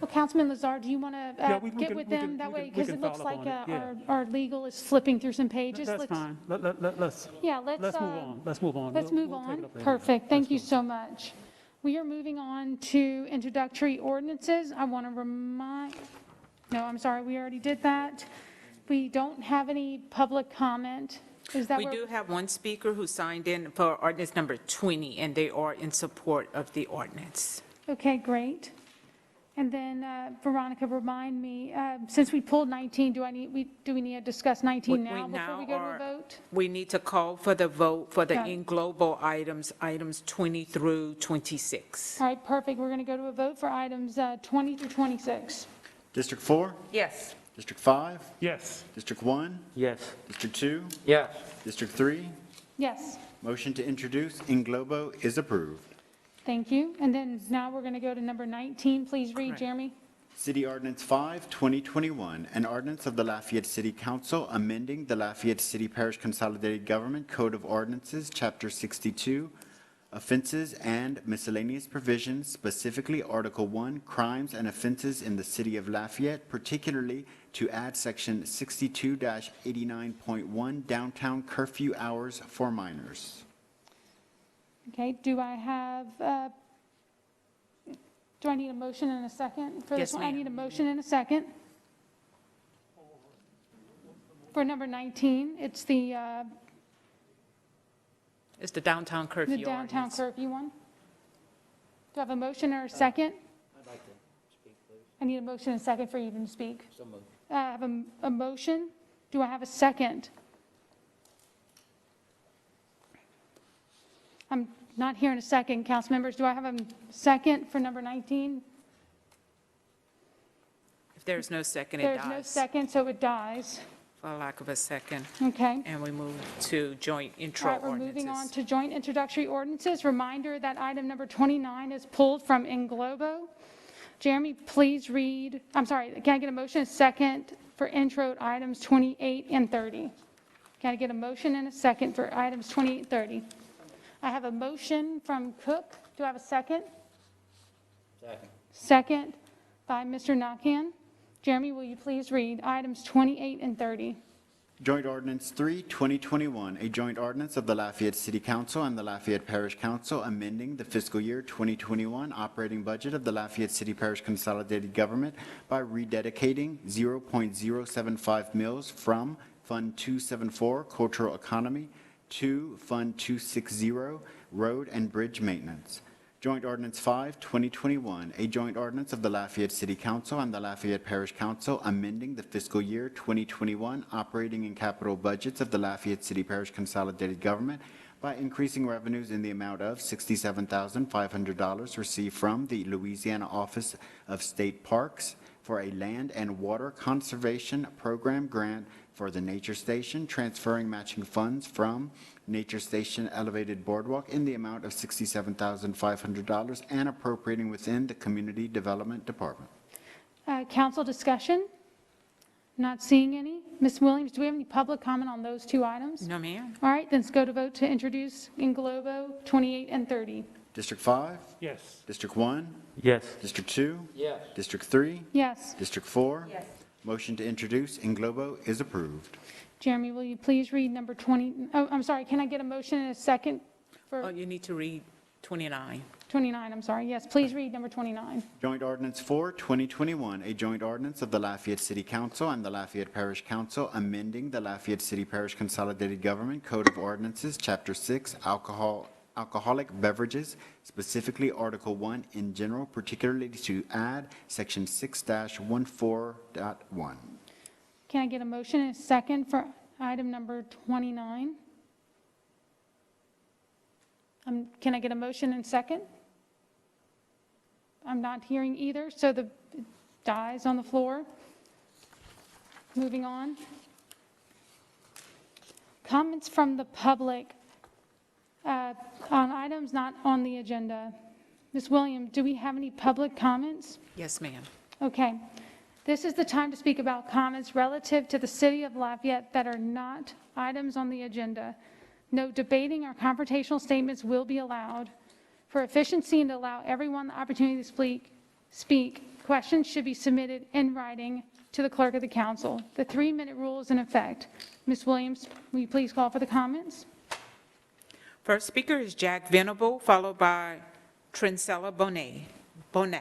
Well, Councilman Lazar, do you want Yeah, to we get can- with we them can- that we way? can- we Because can it looks follow up like on it, yeah. our legal is flipping through some pages. That's Let's- fine. Let's Yeah, let's move on. Let's move on. Let's We'll- move we'll take on. it up later. Perfect. Thank you so much. We are moving on to introductory ordinances. I want to remind, no, I'm sorry, we already did that. We don't have any public comment. Is that We where? do have one speaker who signed in for ordinance number 20, and they are in support of the ordinance. Okay, great. And then, Veronica, remind me, since we pulled 19, do we need to discuss 19 now before we go to a vote? We need to call for the vote for the Got it. in-global items 20 through 26. All right, perfect. We're going to go to a vote for items 20 through 26. District 4? Yes. District 5? Yes. District 1? Yes. District 2? Yes. District 3? Yes, Motion to introduce in globo is approved. thank you. And then now we're going to go to number 19. Please read, Jeremy. City Ordinance 5, 2021, an ordinance of the Lafayette City Council amending the Lafayette City Parish Consolidated Government Code of Ordinances, Chapter 62, Offenses and Miscellaneous Provisions, specifically Article 1, Crimes and Offenses in the City of Lafayette, particularly to add Section 62-89.1, Downtown Curfew Hours for Minors. Okay, Okay, do I need a motion and a second for this Yes, one? I ma'am. need a motion and a second. For number 19, it's the downtown curfew downtown ordinance. curfew one. Do I have a motion or a second? I'd like to speak, please. I need a motion and a second for you to speak. So moved. I have a motion. Do I have a second? I'm not hearing a second. Council members, do I have a second for number 19? If there's no second, it There's no dies, second, so it dies. for lack of a second. Okay. And we move to joint intro All right, we're ordinances. moving on to joint introductory ordinances. Reminder that item number 29 is pulled from in globo. Jeremy, please read, I'm sorry, can I get a motion and a second for intro items 28 and 30? Can I get a motion and a second for items 28 and 30? I have a motion from Cook. Do I have a second? Second. Second by Mr. Nakhan. Jeremy, will you please read items 28 and 30? Joint Ordinance 3, 2021, a joint ordinance of the Lafayette City Council and the Lafayette Parish Council amending the fiscal year 2021 operating budget of the Lafayette City Parish Consolidated Government by rededicating 0.075 mils from Fund 274 Cultural Economy to Fund 260 Road and Bridge Maintenance. Joint Ordinance 5, 2021, a joint ordinance of the Lafayette City Council and the Lafayette Parish Council amending the fiscal year 2021 operating and capital budgets of the Lafayette City Parish Consolidated Government by increasing revenues in the amount of $67,500 received from the Louisiana Office of State Parks for a land and water conservation program grant for the Nature Station, transferring matching funds from Nature Station Elevated Boardwalk in the amount of $67,500 and appropriating within the Community Development Department. Council discussion? Not seeing any. Ms. Williams, do we have any public comment on those two items? No, ma'am. All right, then let's go to vote to introduce in globo 28 and 30. District 5? Yes. District 1? Yes. District 2? Yes. District 3? Yes. District 4? Yes. Motion to introduce in globo is approved. Jeremy, will you please read number 20? Oh, I'm sorry, can I get a motion and a second Oh, for you need to read 29. 29? I'm sorry, yes, please read number 29. Joint Ordinance 4, 2021, a joint ordinance of the Lafayette City Council and the Lafayette Parish Council amending the Lafayette City Parish Consolidated Government Code of Ordinances, Chapter 6, Alcoholic Beverages, specifically Article 1 in general, particularly to add Section 6-14.1. Can I get a motion and a second for item number 29? Can I get a motion and second? I'm not hearing either, so it dies on the floor. Moving on. Comments from the public on items not on the agenda. Ms. Williams, do we have any public comments? Yes, ma'am. Okay. This is the time to speak about comments relative to the City of Lafayette that are not items on the agenda. No debating or confrontational statements will be allowed. For efficiency and to allow everyone the opportunity to speak, questions should be submitted in writing to the clerk of the council. The 3-minute rule is in effect. Ms. Williams, will you please call for the comments? First speaker is Jack Venable, followed by Trincella Bonat.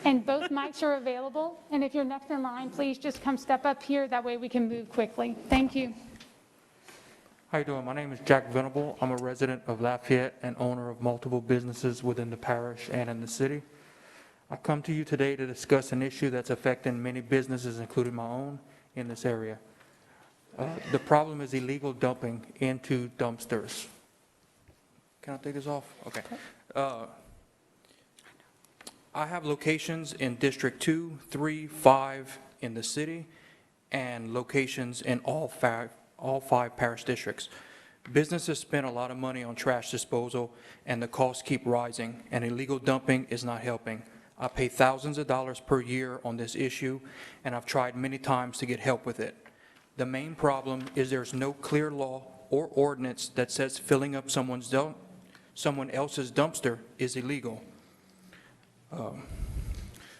And both mics are available. And if you're next in line, please just come step up here. That way we can move quickly. Thank you. How you doing? My name is Jack Venable. I'm a resident of Lafayette and owner of multiple businesses within the parish and in the city. I come to you today to discuss an issue that's affecting many businesses, including my own, in this area. The problem is illegal dumping into dumpsters. Can I take this off? Okay. I have locations in District 2, 3, 5 in the city, and locations in all five parish districts. Businesses spend a lot of money on trash disposal, and the costs keep rising, and illegal dumping is not helping. I pay thousands of dollars per year on this issue, and I've tried many times to get help with it. The main problem is there's no clear law or ordinance that says filling up someone else's dumpster is illegal.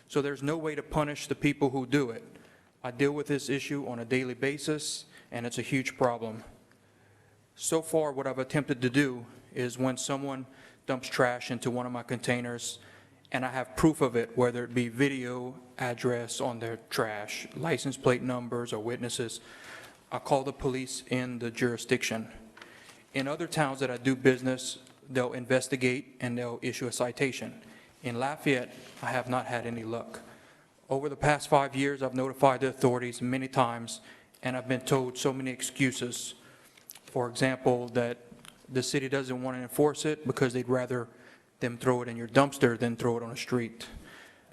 So there's no way to punish the people who do it. I deal with this issue on a daily basis, and it's a huge problem. So far, what I've attempted to do is when someone dumps trash into one of my containers, and I have proof of it, whether it be video, address on their trash, license plate numbers, or witnesses, I call the police in the jurisdiction. In other towns that I do business, they'll investigate and they'll issue a citation. In Lafayette, I have not had any luck. Over the past 5 years, I've notified the authorities many times, and I've been told so many excuses. For example, that the city doesn't want to enforce it because they'd rather them throw it in your dumpster than throw it on the street.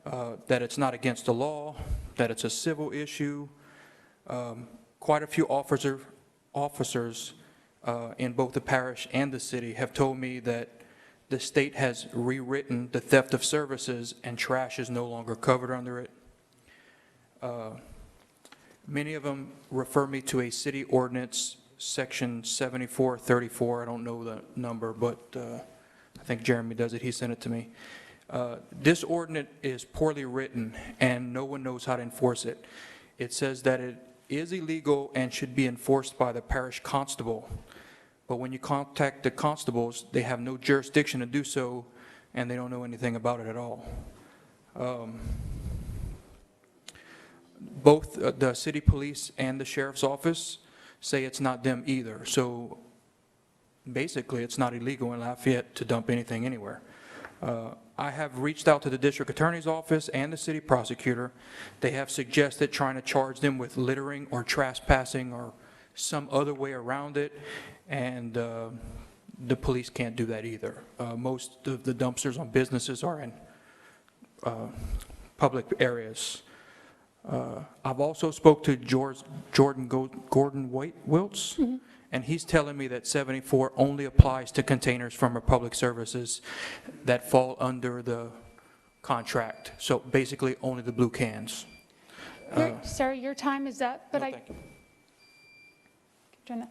That it's not against the law, that it's a civil issue. Quite a few officers in both the parish and the city have told me that the state has rewritten the theft of services and trash is no longer covered under it. Many of them refer me to a city ordinance, section 7434. I don't know the number, but I think Jeremy does it. He sent it to me. This ordinance is poorly written and no one knows how to enforce it. It says that it is illegal and should be enforced by the parish constable. But when you contact the constables, they have no jurisdiction to do so, and they don't know anything about it at all. Both the city police and the sheriff's office say it's not them either. So basically, it's not illegal in Lafayette to dump anything anywhere. I have reached out to the district attorney's office and the city prosecutor. They have suggested trying to charge them with littering or trespassing or some other way around it, and the police can't do that either. Most of the dumpsters on businesses are in public areas. I've also spoke to Gordon Wiltz, and he's telling me that 74 only applies to containers from our public services that fall under the contract. So basically, only the blue cans. Sir, your time is up, but thank you.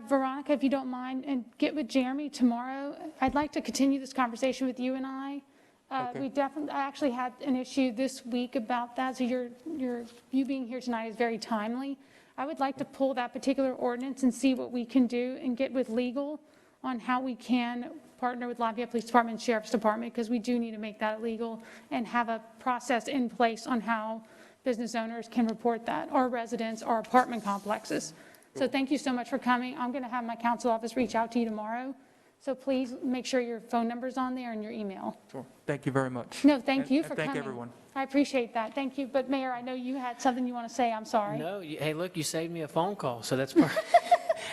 Veronica, if you don't mind, and get with Jeremy tomorrow. I'd like to continue this conversation with you and I. Okay. I actually had an issue this week about that, so you being here tonight is very timely. I would like to pull that particular ordinance and see what we can do and get with legal on how we can partner with Lafayette Police Department and Sheriff's Department, because we do need to make that illegal and have a process in place on how business owners can report that, or residents or apartment complexes. So thank you so much for coming. I'm going to have my council office reach out to you tomorrow. So please make sure your phone number's on there and your email. Sure. Thank you very much. No, thank you for coming. Thank everyone. I appreciate that. Thank you. But Mayor, I know you had something you want to say. I'm sorry. No, hey, look, you saved me a phone call, so that's perfect.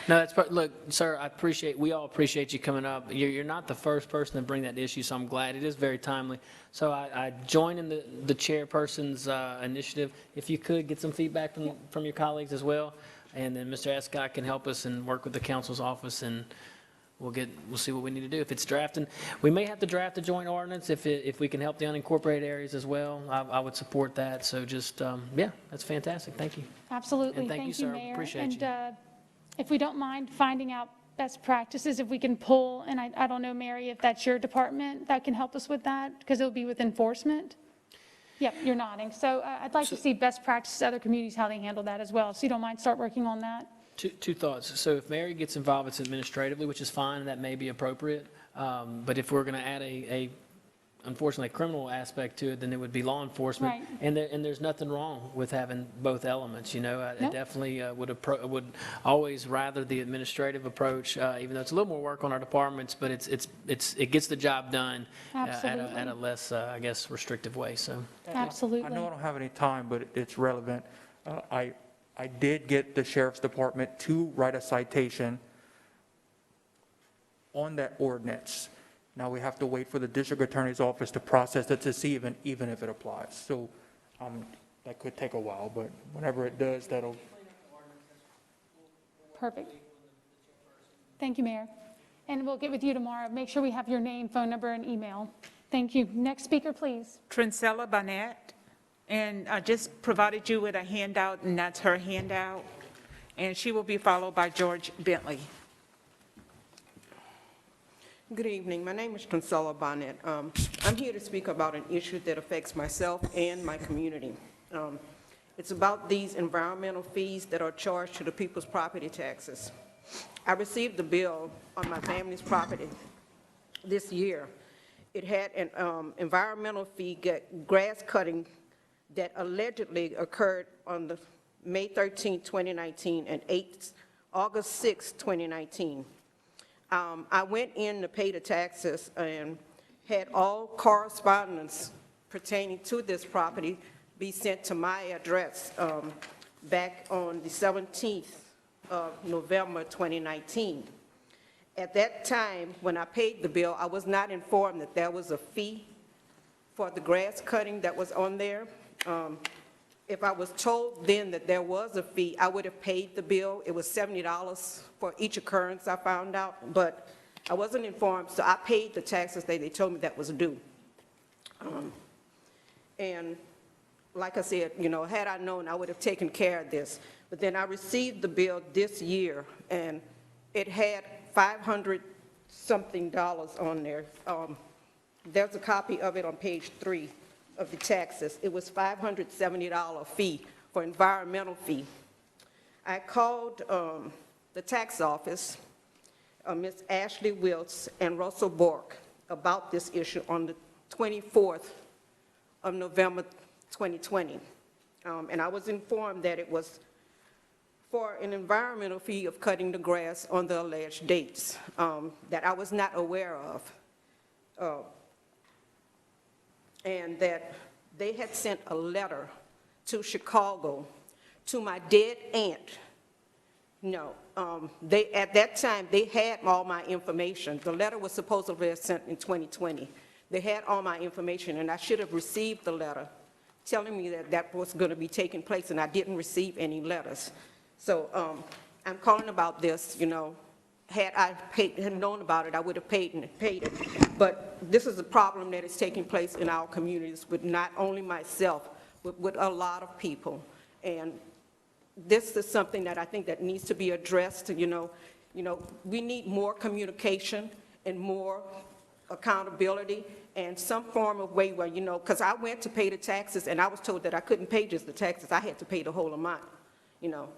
No, that's look, sir, we all appreciate you coming up. You're not the first person to bring that issue, so I'm glad. It is very timely. So I join in the chairperson's initiative. If you could get some feedback from your colleagues as well, and then Mr. Escott can help us and work with the council's office, and we'll see what we need to do. If it's drafting, we may have to draft a joint ordinance if we can help the unincorporated areas as well. I would support that. So just, yeah, that's fantastic. Thank you. Absolutely. And thank you, sir. Mayor. Appreciate you. And if we don't mind finding out best practices, if we can pull, and I don't know, Mary, if that's your department that can help us with that, because it'll be with enforcement. Yep, you're nodding. So I'd like to see best practices, other communities, how they handle that as well. So you don't mind start working on that? Two thoughts. So if Mary gets involved, it's administratively, which is fine, and that may be appropriate. But if we're going to add unfortunately, a criminal aspect to it, then it would be law enforcement. Right. And there's nothing wrong with having both elements. You know, I definitely would always rather the administrative approach, even though it's a little more work on our departments, but it gets the job done at a less, I guess, restrictive way. So absolutely. I know I don't have any time, but it's relevant. I did get the sheriff's department to write a citation on that ordinance. Now we have to wait for the district attorney's office to process it to see even if it applies. So that could take a while, but whenever it does, that'll. Perfect. Thank you, Mayor. And we'll get with you tomorrow. Make sure we have your name, phone number, and email. Thank you. Next speaker, please. Trincella Barnett, and I just provided you with a handout, and that's her handout. And she will be followed by George Bentley. Good evening. My name is Trincella Barnett. I'm here to speak about an issue that affects myself and my community. It's about these environmental fees that are charged to the people's property taxes. I received the bill on my family's property this year. It had an environmental fee, grass cutting that allegedly occurred on the May 13, 2019, and August 6, 2019. I went in to pay the taxes and had all correspondence pertaining to this property be sent to my address back on the 17th of November 2019. At that time, when I paid the bill, I was not informed that there was a fee for the grass cutting that was on there. If I was told then that there was a fee, I would have paid the bill. It was $70 for each occurrence, I found out, but I wasn't informed, so I paid the taxes that they told me that was due. And like I said, you know, had I known, I would have taken care of this. But then I received the bill this year, and it had $500-something on there. There's a copy of it on page 3 of the taxes. It was $570 fee for environmental fee. I called the tax office, Ms. Ashley Wiltz and Russell Bork, about this issue on the 24th of November 2020. And I was informed that it was for an environmental fee of cutting the grass on the alleged dates that I was not aware of. And that they had sent a letter to Chicago to my dead aunt. No, at that time, they had all my information. The letter was supposedly sent in 2020. They had all my information, and I should have received the letter telling me that that was going to be taking place, and I didn't receive any letters. So I'm calling about this, you know. Had I had known about it, I would have paid it. But this is a problem that is taking place in our communities with not only myself, but with a lot of people. And this is something that I think that needs to be addressed. You know, we need more communication and more accountability and some form of way where, you know, because I went to pay the taxes and I was told that I couldn't pay just the taxes. I had to pay the whole amount, you know.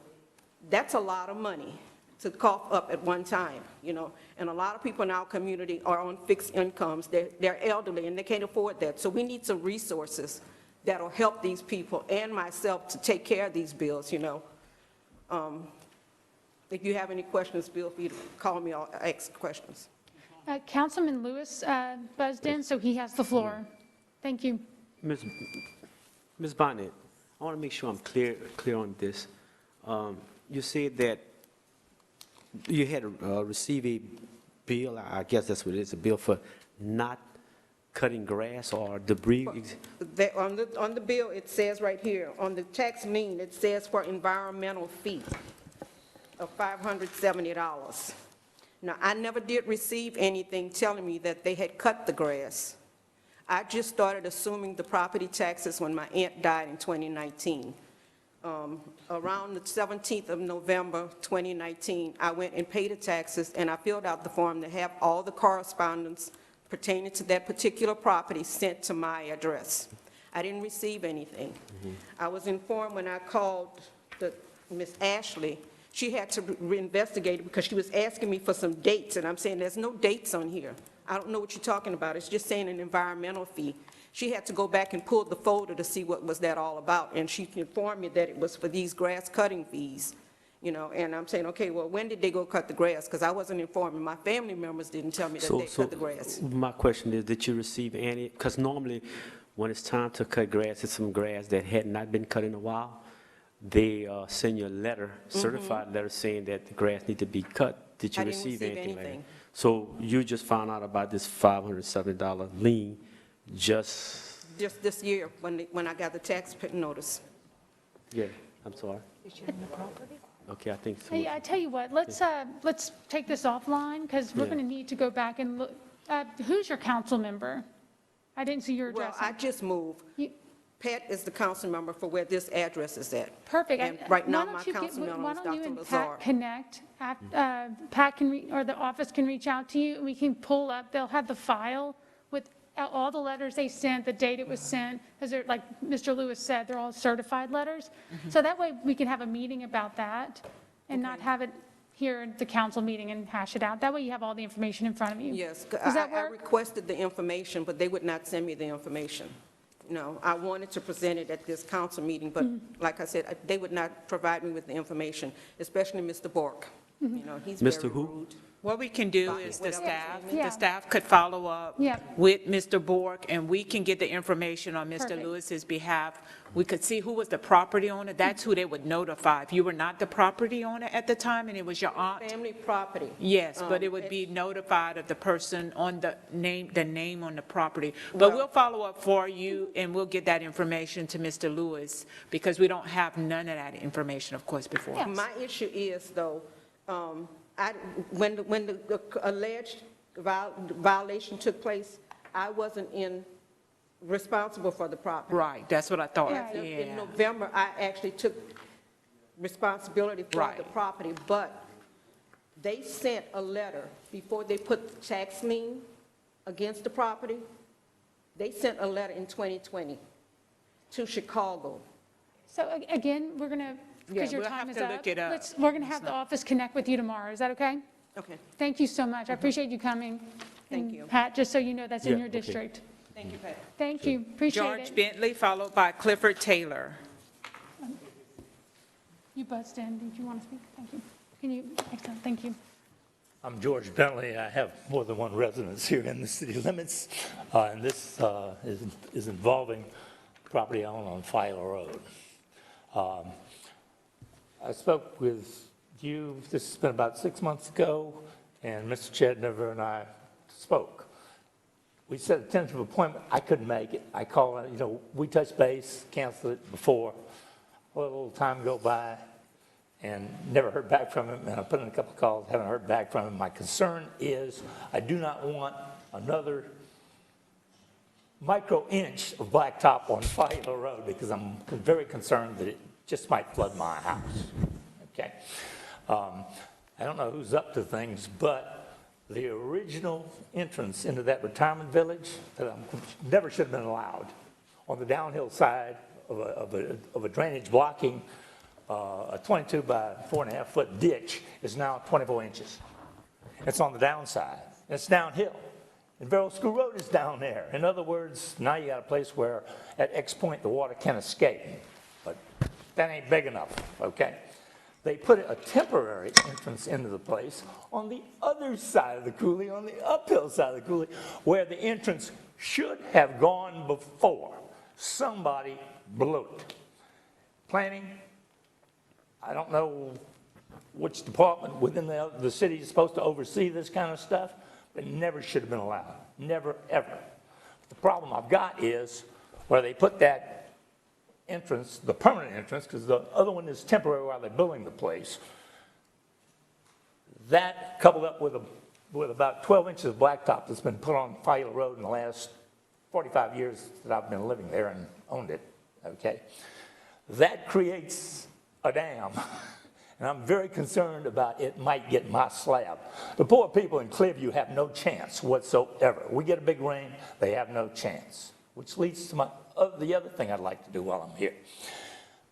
That's a lot of money to cough up at one time, you know. And a lot of people in our community are on fixed incomes. They're elderly and they can't afford that. So we need some resources that'll help these people and myself to take care of these bills, you know. If you have any questions, feel free to call me or ask questions. Councilman Lewis buzzed in, so he has the floor. Thank you. Ms. Bonnet, I want to make sure I'm clear on this. You said that you had received a bill, I guess that's what it is, a bill for not cutting grass or debris? On the bill, it says right here, on the tax lien, it says for environmental fee of $570. Now, I never did receive anything telling me that they had cut the grass. I just started assuming the property taxes when my aunt died in 2019. Around the 17th of November 2019, I went and paid the taxes, and I filled out the form to have all the correspondence pertaining to that particular property sent to my address. I didn't receive anything. I was informed when I called Ms. Ashley, she had to reinvestigate it because she was asking me for some dates, and I'm saying there's no dates on here. I don't know what you're talking about. It's just saying an environmental fee. She had to go back and pull the folder to see what was that all about, and she informed me that it was for these grass cutting fees, you know, and I'm saying, okay, well, when did they go cut the grass? Because I wasn't informed, and my family members didn't tell me that they cut the grass. My question is, did you receive any, because normally when it's time to cut grass, it's some grass that had not been cut in a while, they send you a letter, certified letter saying that the grass need to be cut. Did you receive anything like that? So you just found out about this $570 lien just this year when I got the tax notice. Yeah, I'm sorry. Okay, I think so. Hey, I tell you what, let's take this offline because we're going to need to go back and look. Who's your council member? I didn't see your address. Well, I just moved. Pat is the council member for where this address is at. Perfect. And right now, my council member is Dr. Lazar. Why don't you and Pat connect? Pat can, or the office can reach out to you. We can pull up. They'll have the file with all the letters they sent, the date it was sent, because they're, like Mr. Lewis said, they're all certified letters. So that way we can have a meeting about that and not have it here at the council meeting and hash it out. That way you have all the information in front of you. Yes, Does that I work? requested the information, but they would not send me the information. No, I wanted to present it at this council meeting, but like I said, they would not provide me with the information, especially Mr. Bork. You know, he's very Mr. Who? rude. What we can do Bobby, is whatever his name Yeah. the staff could follow up Yeah. with Mr. Bork, and we can get the information on Mr. Perfect. Lewis's behalf. We could see who was the property owner. That's who they would notify. If you were not the property owner at the time and it was your aunt, Family property. yes, but it would be notified of the person on the name on the property. But we'll follow up for you, and we'll get that information to Mr. Lewis, because we don't have none of that information, of course, before. My issue is, though, when the alleged violation took place, I wasn't responsible for the property. Right, that's what I thought, In yeah. November, I actually took responsibility for the Right. property, but they sent a letter before they put the tax lien against the property. They sent a letter in 2020 to Chicago. So again, we're going to, because Yeah, your we'll time have is to up. look it up. We're going to have the office connect with you tomorrow. Is that okay? Okay, Thank you so much. I appreciate you coming. Thank And you. Pat, just so you know, that's in Yeah, your okay. district. thank you, Pat. Thank you. Appreciate George it. Bentley, followed by Clifford Taylor. You buzzed in. Did you want to speak? Thank you. Can you, excellent. Thank you. I'm George Bentley. I have more than one residence here in the city limits, and this is involving property I own on Filer Road. I spoke with you, this has been about 6 months ago, and Mr. Chednever and I spoke. We set a tentative appointment. I couldn't make it. I called, we touched base, canceled it before. A little time go by, and never heard back from him, and I put in a couple of calls, haven't heard back from him. My concern is I do not want another micro-inch of blacktop on Filer Road, because I'm very concerned that it just might flood my house, okay? I don't know who's up to things, but the original entrance into that retirement village that never should have been allowed on the downhill side of a drainage blocking a 22 by 4.5 foot ditch is now 24 inches. It's on the downside. It's downhill. And Barrel School Road is down there. In other words, now you got a place where at X point the water can escape, but that ain't big enough, okay? They put a temporary entrance into the place on the other side of the coulee, on the uphill side of the coulee, where the entrance should have gone before. Somebody blew it. Planning, I don't know which department within the city is supposed to oversee this kind of stuff, but it never should have been allowed. Never, ever. The problem I've got is where they put that entrance, the permanent entrance, because the other one is temporary while they're building the place. That coupled up with about 12 inches of blacktop that's been put on Filer Road in the last 45 years that I've been living there and owned it, okay? That creates a dam, and I'm very concerned about it might get my slab. The poor people in Clearview have no chance whatsoever. We get a big rain, they have no chance, which leads to the other thing I'd like to do while I'm here.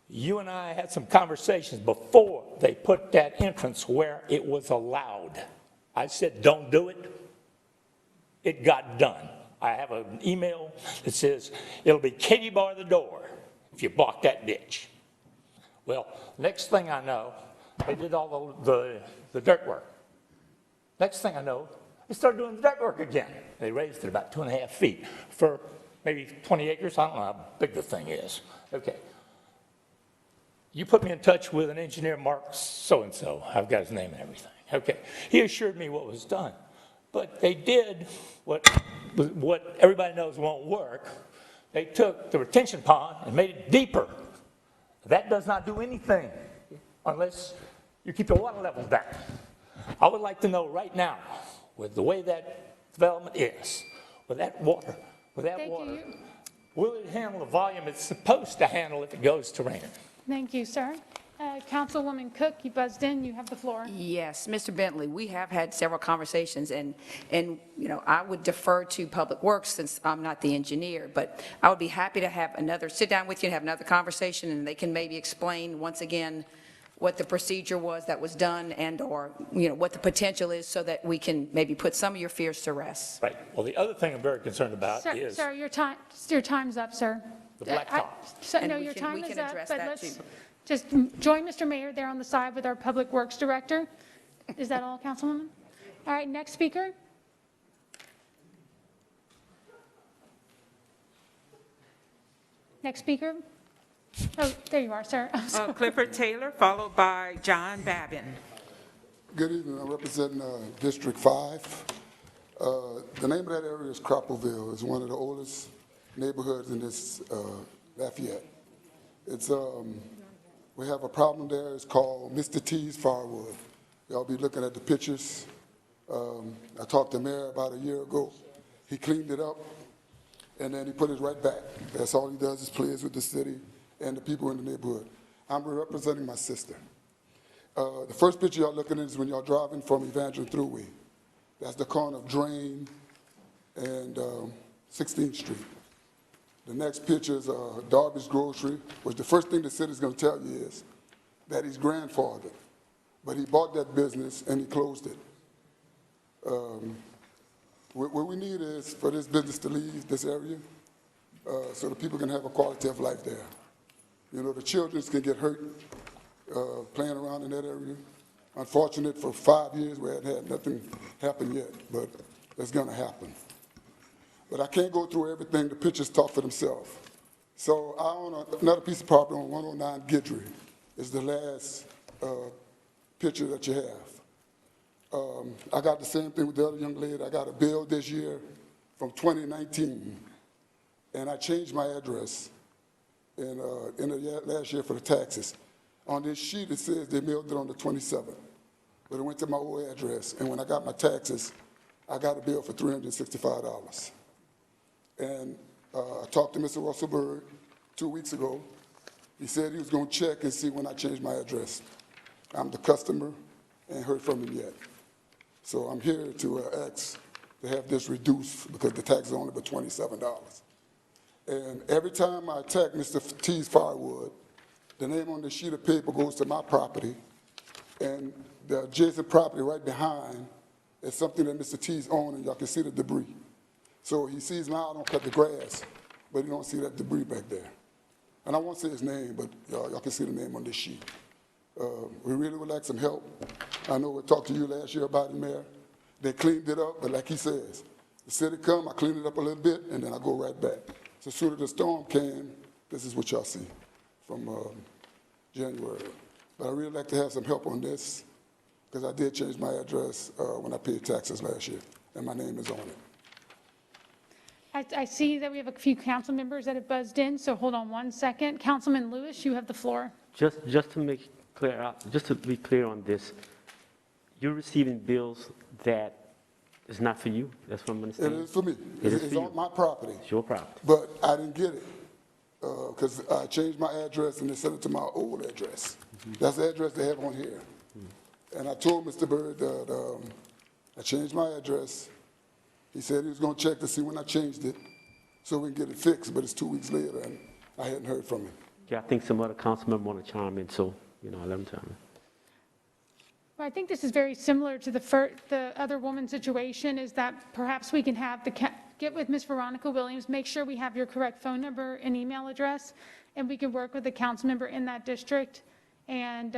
You and I had some conversations before they put that entrance where it was allowed. I said, don't do it. It got done. I have an email that says, it'll be Katie bar the door if you block that ditch. Well, next thing I know, they did all the dirt work. Next thing I know, they started doing the dirt work again. They raised it about 2.5 feet for maybe 20 acres. I don't know how big the thing is. Okay. You put me in touch with an engineer, Mark so-and-so. I've got his name and everything. Okay. He assured me what was done. But they did what everybody knows won't work. They took the retention pond and made it deeper. That does not do anything unless you keep the water level down. I would like to know right now, with the way that development is, with that water, will it handle the volume it's supposed to handle if it goes to rain? Thank you, sir. Councilwoman Cook, you buzzed in. You have the floor. Yes, Mr. Bentley, we have had several conversations, and I would defer to Public Works since I'm not the engineer, but I would be happy to have sit down with you and have another conversation, and they can maybe explain once again what the procedure was that was done and/or, what the potential is so that we can maybe put some of your fears to rest. Right. Well, the other thing I'm very concerned about Sir, is sir, your time's up, sir. the blacktop. And No, we your can- time we is can up, address but that let's too. just join Mr. Mayor there on the side with our Public Works Director. Is that all, Councilwoman? All right, next speaker. Next speaker. Oh, there you are, sir. I'm sorry. Clifford Taylor, followed by John Babin. Good evening. I'm representing District 5. The name of that area is Cropperville. It's one of the oldest neighborhoods in this Lafayette. It's we have a problem there. It's called Mr. T's Firewood. Y'all be looking at the pictures. I talked to the mayor about a year ago. He cleaned it up, and then he put it right back. That's all he does is plays with the city and the people in the neighborhood. I'm representing my sister. The first picture y'all looking at is when y'all driving from Evangeline Thruway. That's the corner of Drain and 16th Street. The next picture is Darby's Grocery, which the first thing the city's going to tell you is that he's grandfathered. But he bought that business and he closed it. What we need is for this business to leave this area so that people can have a quality of life there. The children can get hurt playing around in that area. Unfortunate, for 5 years we hadn't had nothing happen yet, but it's going to happen. But I can't go through everything. The pictures talk for themselves. So I own another piece of property on 109 Guidry. It's the last picture that you have. I got the same thing with the other young lady. I got a bill this year from 2019, and I changed my address in the last year for the taxes. On this sheet, it says they mailed it on the 27th, but it went to my old address, and when I got my taxes, I got a bill for $365. And I talked to Mr. Russell Bird 2 weeks ago. He said he was going to check and see when I changed my address. I'm the customer, and heard from him yet. So I'm here to ask to have this reduced because the tax is only but $27. And every time I attack Mr. T's Firewood, the name on the sheet of paper goes to my property, and the adjacent property right behind is something that Mr. T's owns, and y'all can see the debris. So he sees me, I don't cut the grass, but you don't see that debris back there. And I won't say his name, but y'all can see the name on this sheet. We really would like some help. I know we talked to you last year about it, Mayor. They cleaned it up, but like he says, the city come, I clean it up a little bit, and then I go right back. So as soon as the storm came, this is what y'all see from January. But I really like to have some help on this, because I did change my address when I paid taxes last year, and my name is on it. I see that we have a few council members that have buzzed in, so hold on one second. Councilman Lewis, you have the floor. Just to make clear out, just to be clear on this, you're receiving bills that is not for you? That's what I'm understanding? It is for me. It's on my property. It's your property. But I didn't get it because I changed my address and they sent it to my old address. That's the address they have on here. And I told Mr. Bird that I changed my address. He said he was going to check to see when I changed it so we can get it fixed, but it's 2 weeks later and I hadn't heard from him. Yeah, I think some other council members want to chime in, so, I let them chime in. Well, I think this is very similar to the other woman situation, is that perhaps we can have get with Ms. Veronica Williams, make sure we have your correct phone number and email address, and we can work with the council member in that district and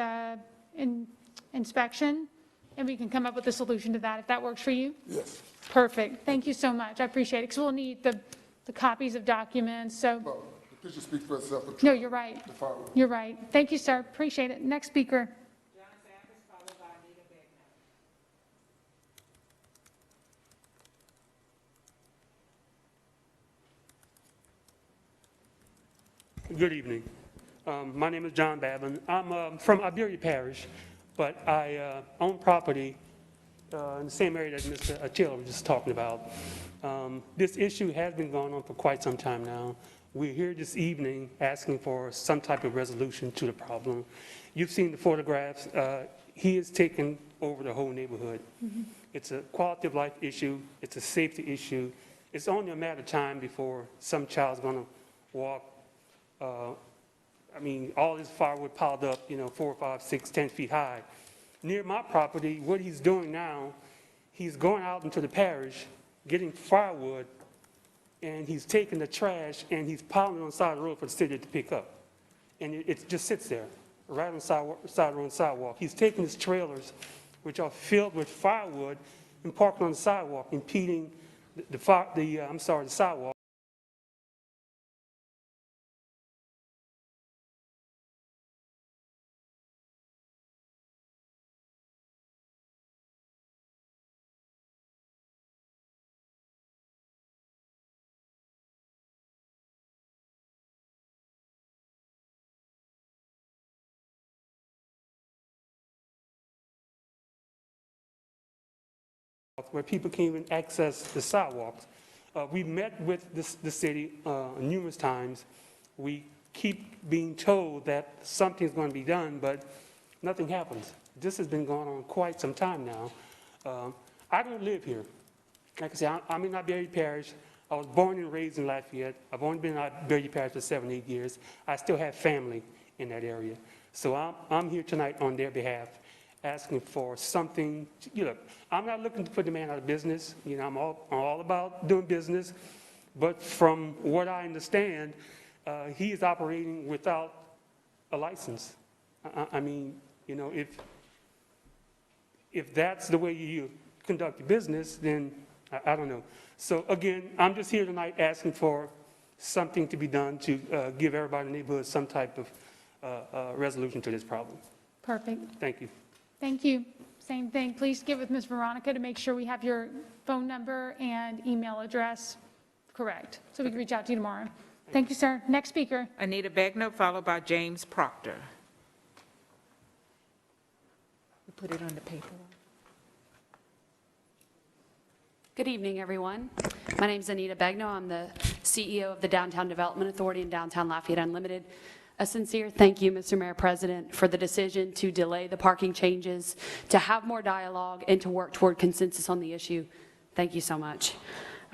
in inspection, and we can come up with a solution to that, if that works for you? Yes. Perfect. Thank you so much. I appreciate it, because we'll need the copies of documents, so. Well, the picture speaks for itself. No, you're right. The fireworks. You're right. Thank you, sir. Appreciate it. Next speaker. Good evening. My name is John Babin. I'm from Iberia Parish, but I own property in the same area that Mr. Taylor was just talking about. This issue has been going on for quite some time now. We're here this evening asking for some type of resolution to the problem. You've seen the photographs. He has taken over the whole neighborhood. It's a quality of life issue. It's a safety issue. It's only a matter of time before some child's going to walk I mean, all this firewood piled up, 4, 5, 6, 10 feet high. Near my property, what he's doing now, he's going out into the parish, getting firewood, and he's taking the trash and he's piling it on the side of the road for the city to pick up. And it just sits there, right on the side of the road sidewalk. He's taking his trailers, which are filled with firewood, and parking on the sidewalk, impeding the sidewalk. Where people can't even access the sidewalks. We met with the city numerous times. We keep being told that something's going to be done, but nothing happens. This has been going on quite some time now. I don't live here. Like I said, I'm in Darby Parish. I was born and raised in Lafayette. I've only been in Darby Parish for 7, 8 years. I still have family in that area. So I'm here tonight on their behalf, asking for something. Look, I'm not looking to put the man out of business. I'm all about doing business. But from what I understand, he is operating without a license. I mean, if that's the way you conduct your business, then I don't know. So again, I'm just here tonight asking for something to be done to give everybody in the neighborhood some type of resolution to this problem. Perfect. Thank you. Thank you. Same thing. Please get with Ms. Veronica to make sure we have your phone number and email address correct, so we can reach out to you tomorrow. Thank you, sir. Next speaker. Anita Begnaud, followed by James Proctor. We put it on the paper. Good evening, everyone. My name is Anita Begnaud. I'm the CEO of the Downtown Development Authority in Downtown Lafayette Unlimited. A sincere thank you, Mr. Mayor President, for the decision to delay the parking changes, to have more dialogue, and to work toward consensus on the issue. Thank you so much.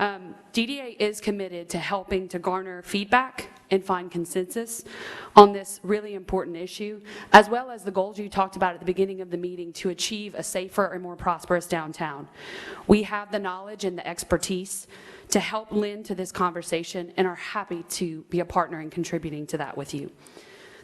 DDA is committed to helping to garner feedback and find consensus on this really important issue, as well as the goals you talked about at the beginning of the meeting to achieve a safer and more prosperous downtown. We have the knowledge and the expertise to help lend to this conversation and are happy to be a partner in contributing to that with you.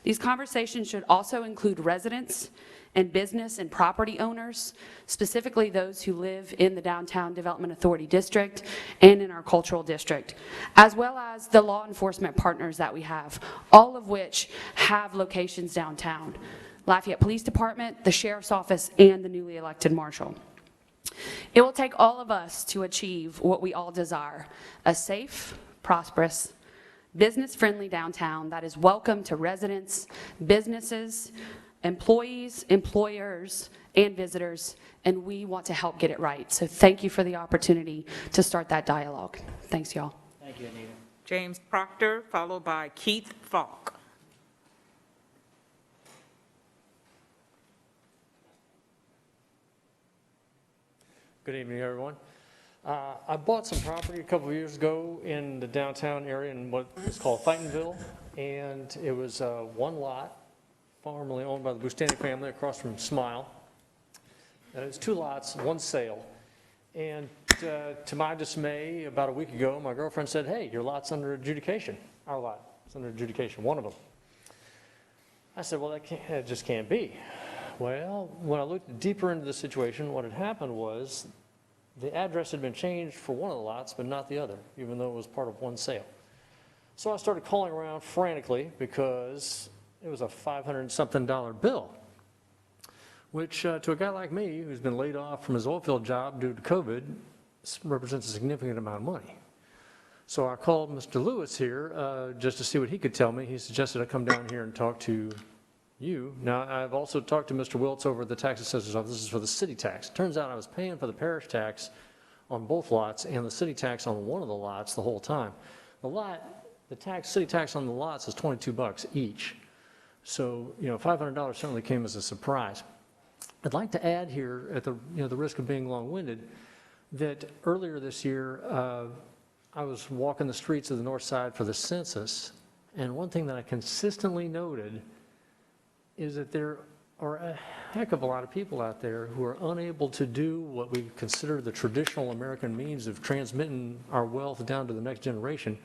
These conversations should also include residents and business and property owners, specifically those who live in the Downtown Development Authority District and in our cultural district, as well as the law enforcement partners that we have, all of which have locations downtown: Lafayette Police Department, the Sheriff's Office, and the newly elected Marshal. It will take all of us to achieve what we all desire: a safe, prosperous, business-friendly downtown that is welcome to residents, businesses, employees, employers, and visitors, and we want to help get it right. So thank you for the opportunity to start that dialogue. Thanks, y'all. Thank you, Anita. James Proctor, followed by Keith Falk. Good evening, everyone. I bought some property a couple of years ago in the downtown area in what is called Fightonville, and it was one lot, formerly owned by the Bustani family across from Smile. And it was 2 lots, 1 sale. And to my dismay, about a week ago, my girlfriend said, "Hey, your lot's under adjudication." Our lot is under adjudication, one of them. I said, "Well, that just can't be." Well, when I looked deeper into the situation, what had happened was the address had been changed for one of the lots, but not the other, even though it was part of one sale. So I started calling around frantically because it was a $500-something bill, which to a guy like me who's been laid off from his oil field job due to COVID represents a significant amount of money. So I called Mr. Lewis here just to see what he could tell me. He suggested I come down here and talk to you. Now, I've also talked to Mr. Wiltz over at the tax assessor's office. This is for the city tax. Turns out I was paying for the parish tax on both lots and the city tax on one of the lots the whole time. The city tax on the lots is $22 each. So, $500 certainly came as a surprise. I'd like to add here, at the risk of being long-winded, that earlier this year, I was walking the streets of the north side for the census, And one thing that I consistently noted is that there are a heck of a lot of people out there who are unable to do what we consider the traditional American means of transmitting our wealth down to the next generation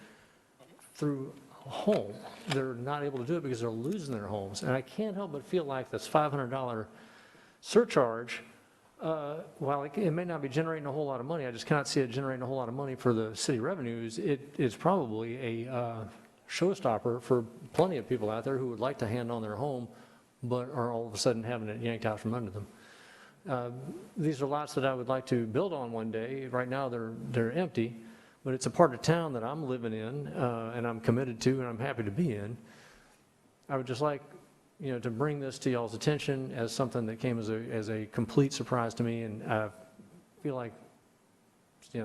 through a home. They're not able to do it because they're losing their homes. And I can't help but feel like this $500 surcharge, while it may not be generating a whole lot of money, I just cannot see it generating a whole lot of money for the city revenues. It is probably a showstopper for plenty of people out there who would like to hand on their home, but are all of a sudden having it yanked out from under them. These are lots that I would like to build on one day. Right now they're empty, but it's a part of town that I'm living in and I'm committed to and I'm happy to be in. I would just like, to bring this to y'all's attention as something that came as a complete surprise to me, and I feel like, I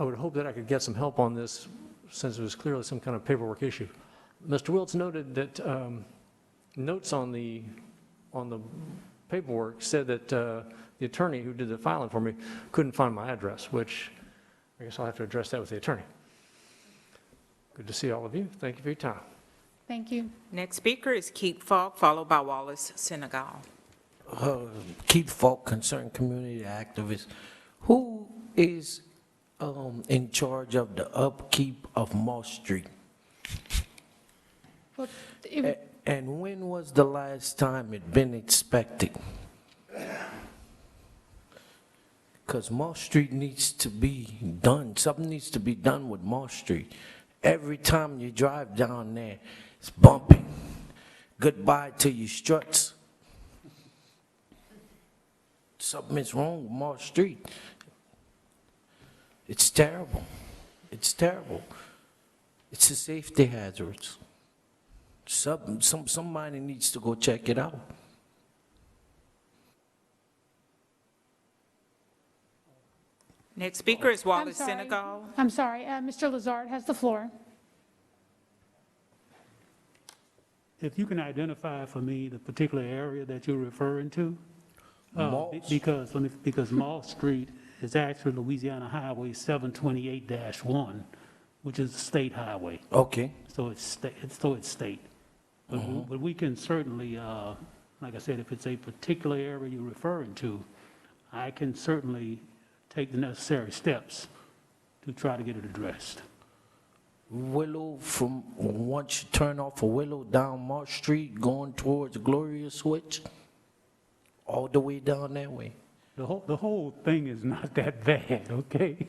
would hope that I could get some help on this since it was clearly some kind of paperwork issue. Mr. Wiltz noted that notes on the paperwork said that the attorney who did the filing for me couldn't find my address, which I guess I'll have to address that with the attorney. Good to see all of you. Thank you for your time. Thank you. Next speaker is Keith Falk, followed by Wallace Senegal. Keith Falk, concerned community activist. Who is in charge of the upkeep of Moss Street? Well, And when was the last time it been inspected? Because Moss Street needs to be done. Something needs to be done with Moss Street. Every time you drive down there, it's bumpy. Goodbye to your struts. Something is wrong with Moss Street. It's terrible. It's terrible. It's a safety hazard. Somebody needs to go check it out. Next speaker is Wallace Senegal. I'm sorry, Mr. Lazard has the floor. If you can identify for me the particular area that you're referring to, Moss? because Moss Street is actually Louisiana Highway 728-1, which is a state highway. Okay. So it's state. But we can certainly, like I said, if it's a particular area you're referring to, I can certainly take the necessary steps to try to get it addressed. Willow, from once you turn off a Willow down Marsh Street going towards Gloria Switch, all the way down that way. The whole thing is not that bad, okay?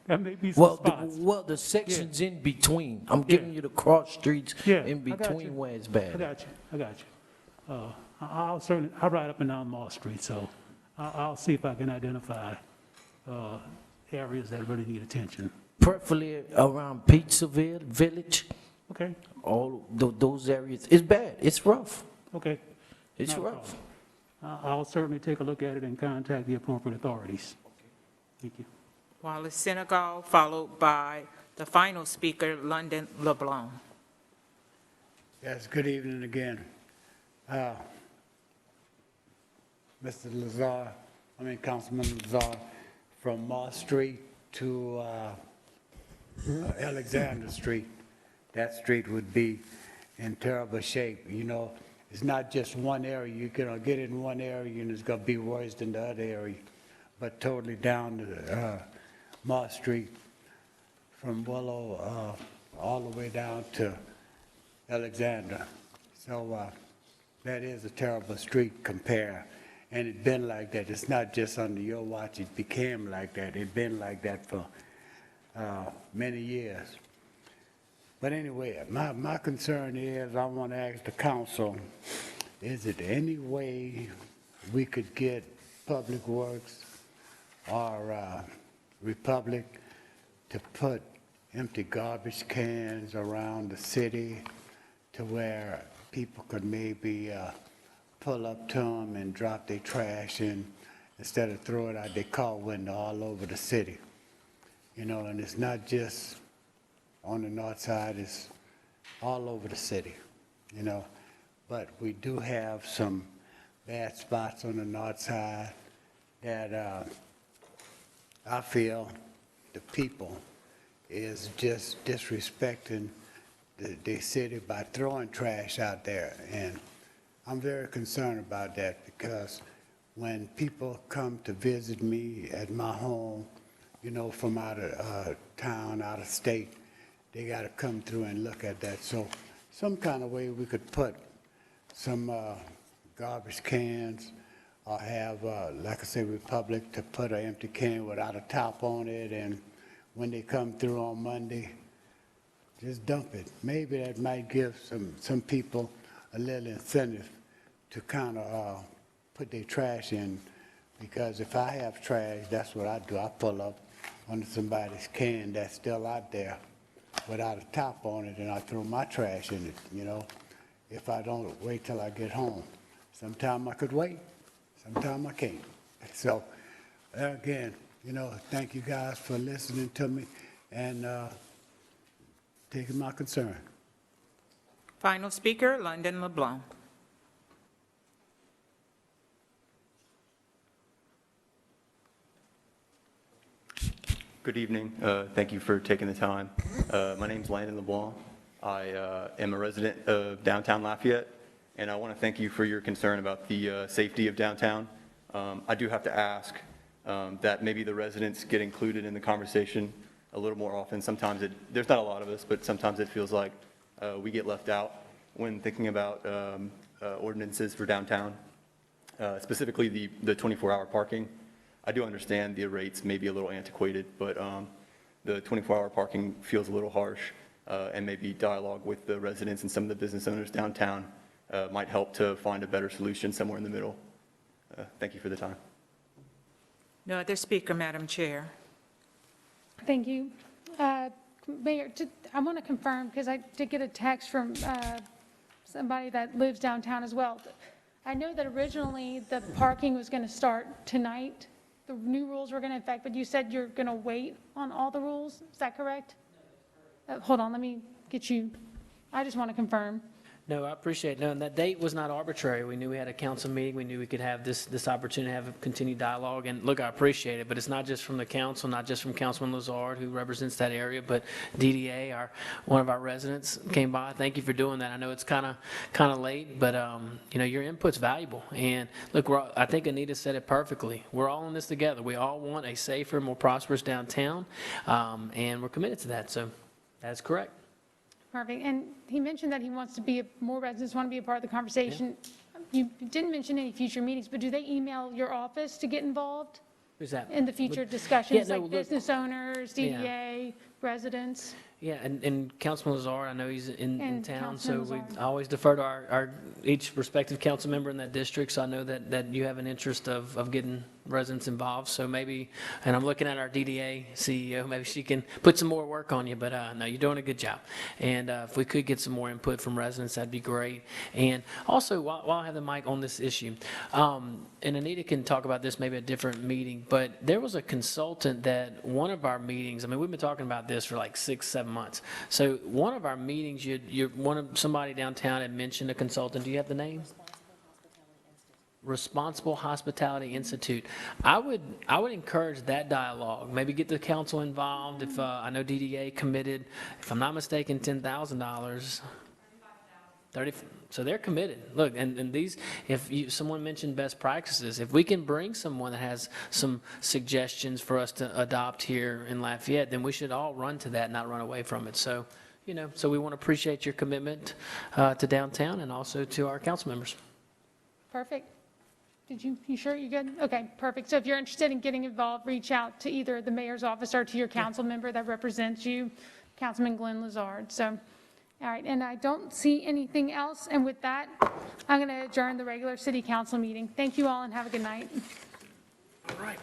There may be some spots. The sections in between. I'm giving you the cross streets in between where it's bad. I got you. I'll ride up and down Moss Street, so I'll see if I can identify areas that really need attention. Preferably around Pizzaville Village. Okay. All those areas. It's bad. It's rough. Okay. It's Not a rough. I'll certainly take a look at it and contact the appropriate authorities. Thank you. Wallace Senegal, followed by the final speaker, Landon Leblanc. Yes, good evening again. Councilman Lazar, from Moss Street to Alexander Street. That street would be in terrible shape. It's not just one area. You can get in one area and it's going to be worse than the other area. But totally down to Moss Street, from Willow all the way down to Alexander. So that is a terrible street compare. And it's been like that. It's not just under your watch. It became like that. It's been like that for many years. But anyway, my concern is I want to ask the council, is it any way we could get Public Works or Republic to put empty garbage cans around the city to where people could maybe pull up to them and drop their trash in instead of throw it out their car window all over the city? And it's not just on the north side, it's all over the city, But we do have some bad spots on the north side that I feel the people is just disrespecting the city by throwing trash out there. And I'm very concerned about that because when people come to visit me at my home, you know, from out of town, out of state, they got to come through and look at that. So some kind of way we could put some garbage cans or have, like I say, Republic to put an empty can without a top on it, and when they come through on Monday, just dump it. Maybe that might give some people a little incentive to kind of put their trash in, because if I have trash, that's what I do. I pull up on somebody's can that's still out there without a top on it, and I throw my trash in it, you know, if I don't wait till I get home. Sometime I could wait, sometime I can't. So, again, you know, thank you guys for listening to me and taking my concern. Final speaker, Landon Leblanc. Good evening. Thank you for taking the time. My name's Landon Leblanc. I am a resident of downtown Lafayette, and I want to thank you for your concern about the safety of downtown. I do have to ask that maybe the residents get included in the conversation a little more often. Sometimes there's not a lot of us, but sometimes it feels like we get left out when thinking about ordinances for downtown, specifically the 24-hour parking. I do understand the rates may be a little antiquated, but the 24-hour parking feels a little harsh, and maybe dialogue with the residents and some of the business owners downtown might help to find a better solution somewhere in the middle. Thank you for the time. No other speaker, Madam Chair. Thank you. Mayor, I want to confirm, because I did get a text from somebody that lives downtown as well. I know that originally the parking was going to start tonight. The new rules were going to affect, but you said you're going to wait on all the rules. Is that correct? Hold on, let me get you. I just want to confirm. No, I appreciate it. No, and that date was not arbitrary. We knew we had a council meeting. We knew we could have this opportunity to have a continued dialogue. And look, I appreciate it, but it's not just from the council, not just from Councilman Lazard, who represents that area, but DDA, one of our residents came by. Thank you for doing that. I know it's kind of late, but you know, your input's valuable. And look, I think Anita said it perfectly. We're all in this together. We all want a safer, more prosperous downtown, and we're committed to that. So that's correct. Perfect. And he mentioned that he wants to be, more residents want to be a part of the conversation. Yeah. You didn't mention any future meetings, but do they email your office to get involved? Who's that? In the future discussions, Yeah, no, like business owners, DDA, residents? Yeah, and Councilman Lazard, I know he's in town, so Councilman we Lazard. always defer to our each respective council member in that district, so I know that you have an interest of getting residents involved, so maybe, and I'm looking at our DDA CEO, maybe she can put some more work on you, but no, you're doing a good job. And if we could get some more input from residents, that'd be great. And also, while I have the mic on this issue, and Anita can talk about this maybe at a different meeting, but there was a consultant that one of our meetings, I mean, we've been talking about this for like 6-7 months. So one of our meetings, somebody downtown had mentioned a consultant. Do you have the name? Responsible Hospitality Institute. I would encourage that dialogue. Maybe get the council involved. If I know DDA committed, if I'm not mistaken, $10,000. 30. So they're committed. Look, and these, someone mentioned best practices. If we can bring someone that has some suggestions for us to adopt here in Lafayette, then we should all run to that, not run away from it. So, you know, so we want to appreciate your commitment to downtown and also to our council members. Perfect. You sure you're good? Okay, perfect. So if you're interested in getting involved, reach out to either the mayor's office or to your council member that represents you, Councilman Glenn Lazard. So, all right, and I don't see anything else. And with that, I'm going to adjourn the regular city council meeting. Thank you all and have a good night. All right.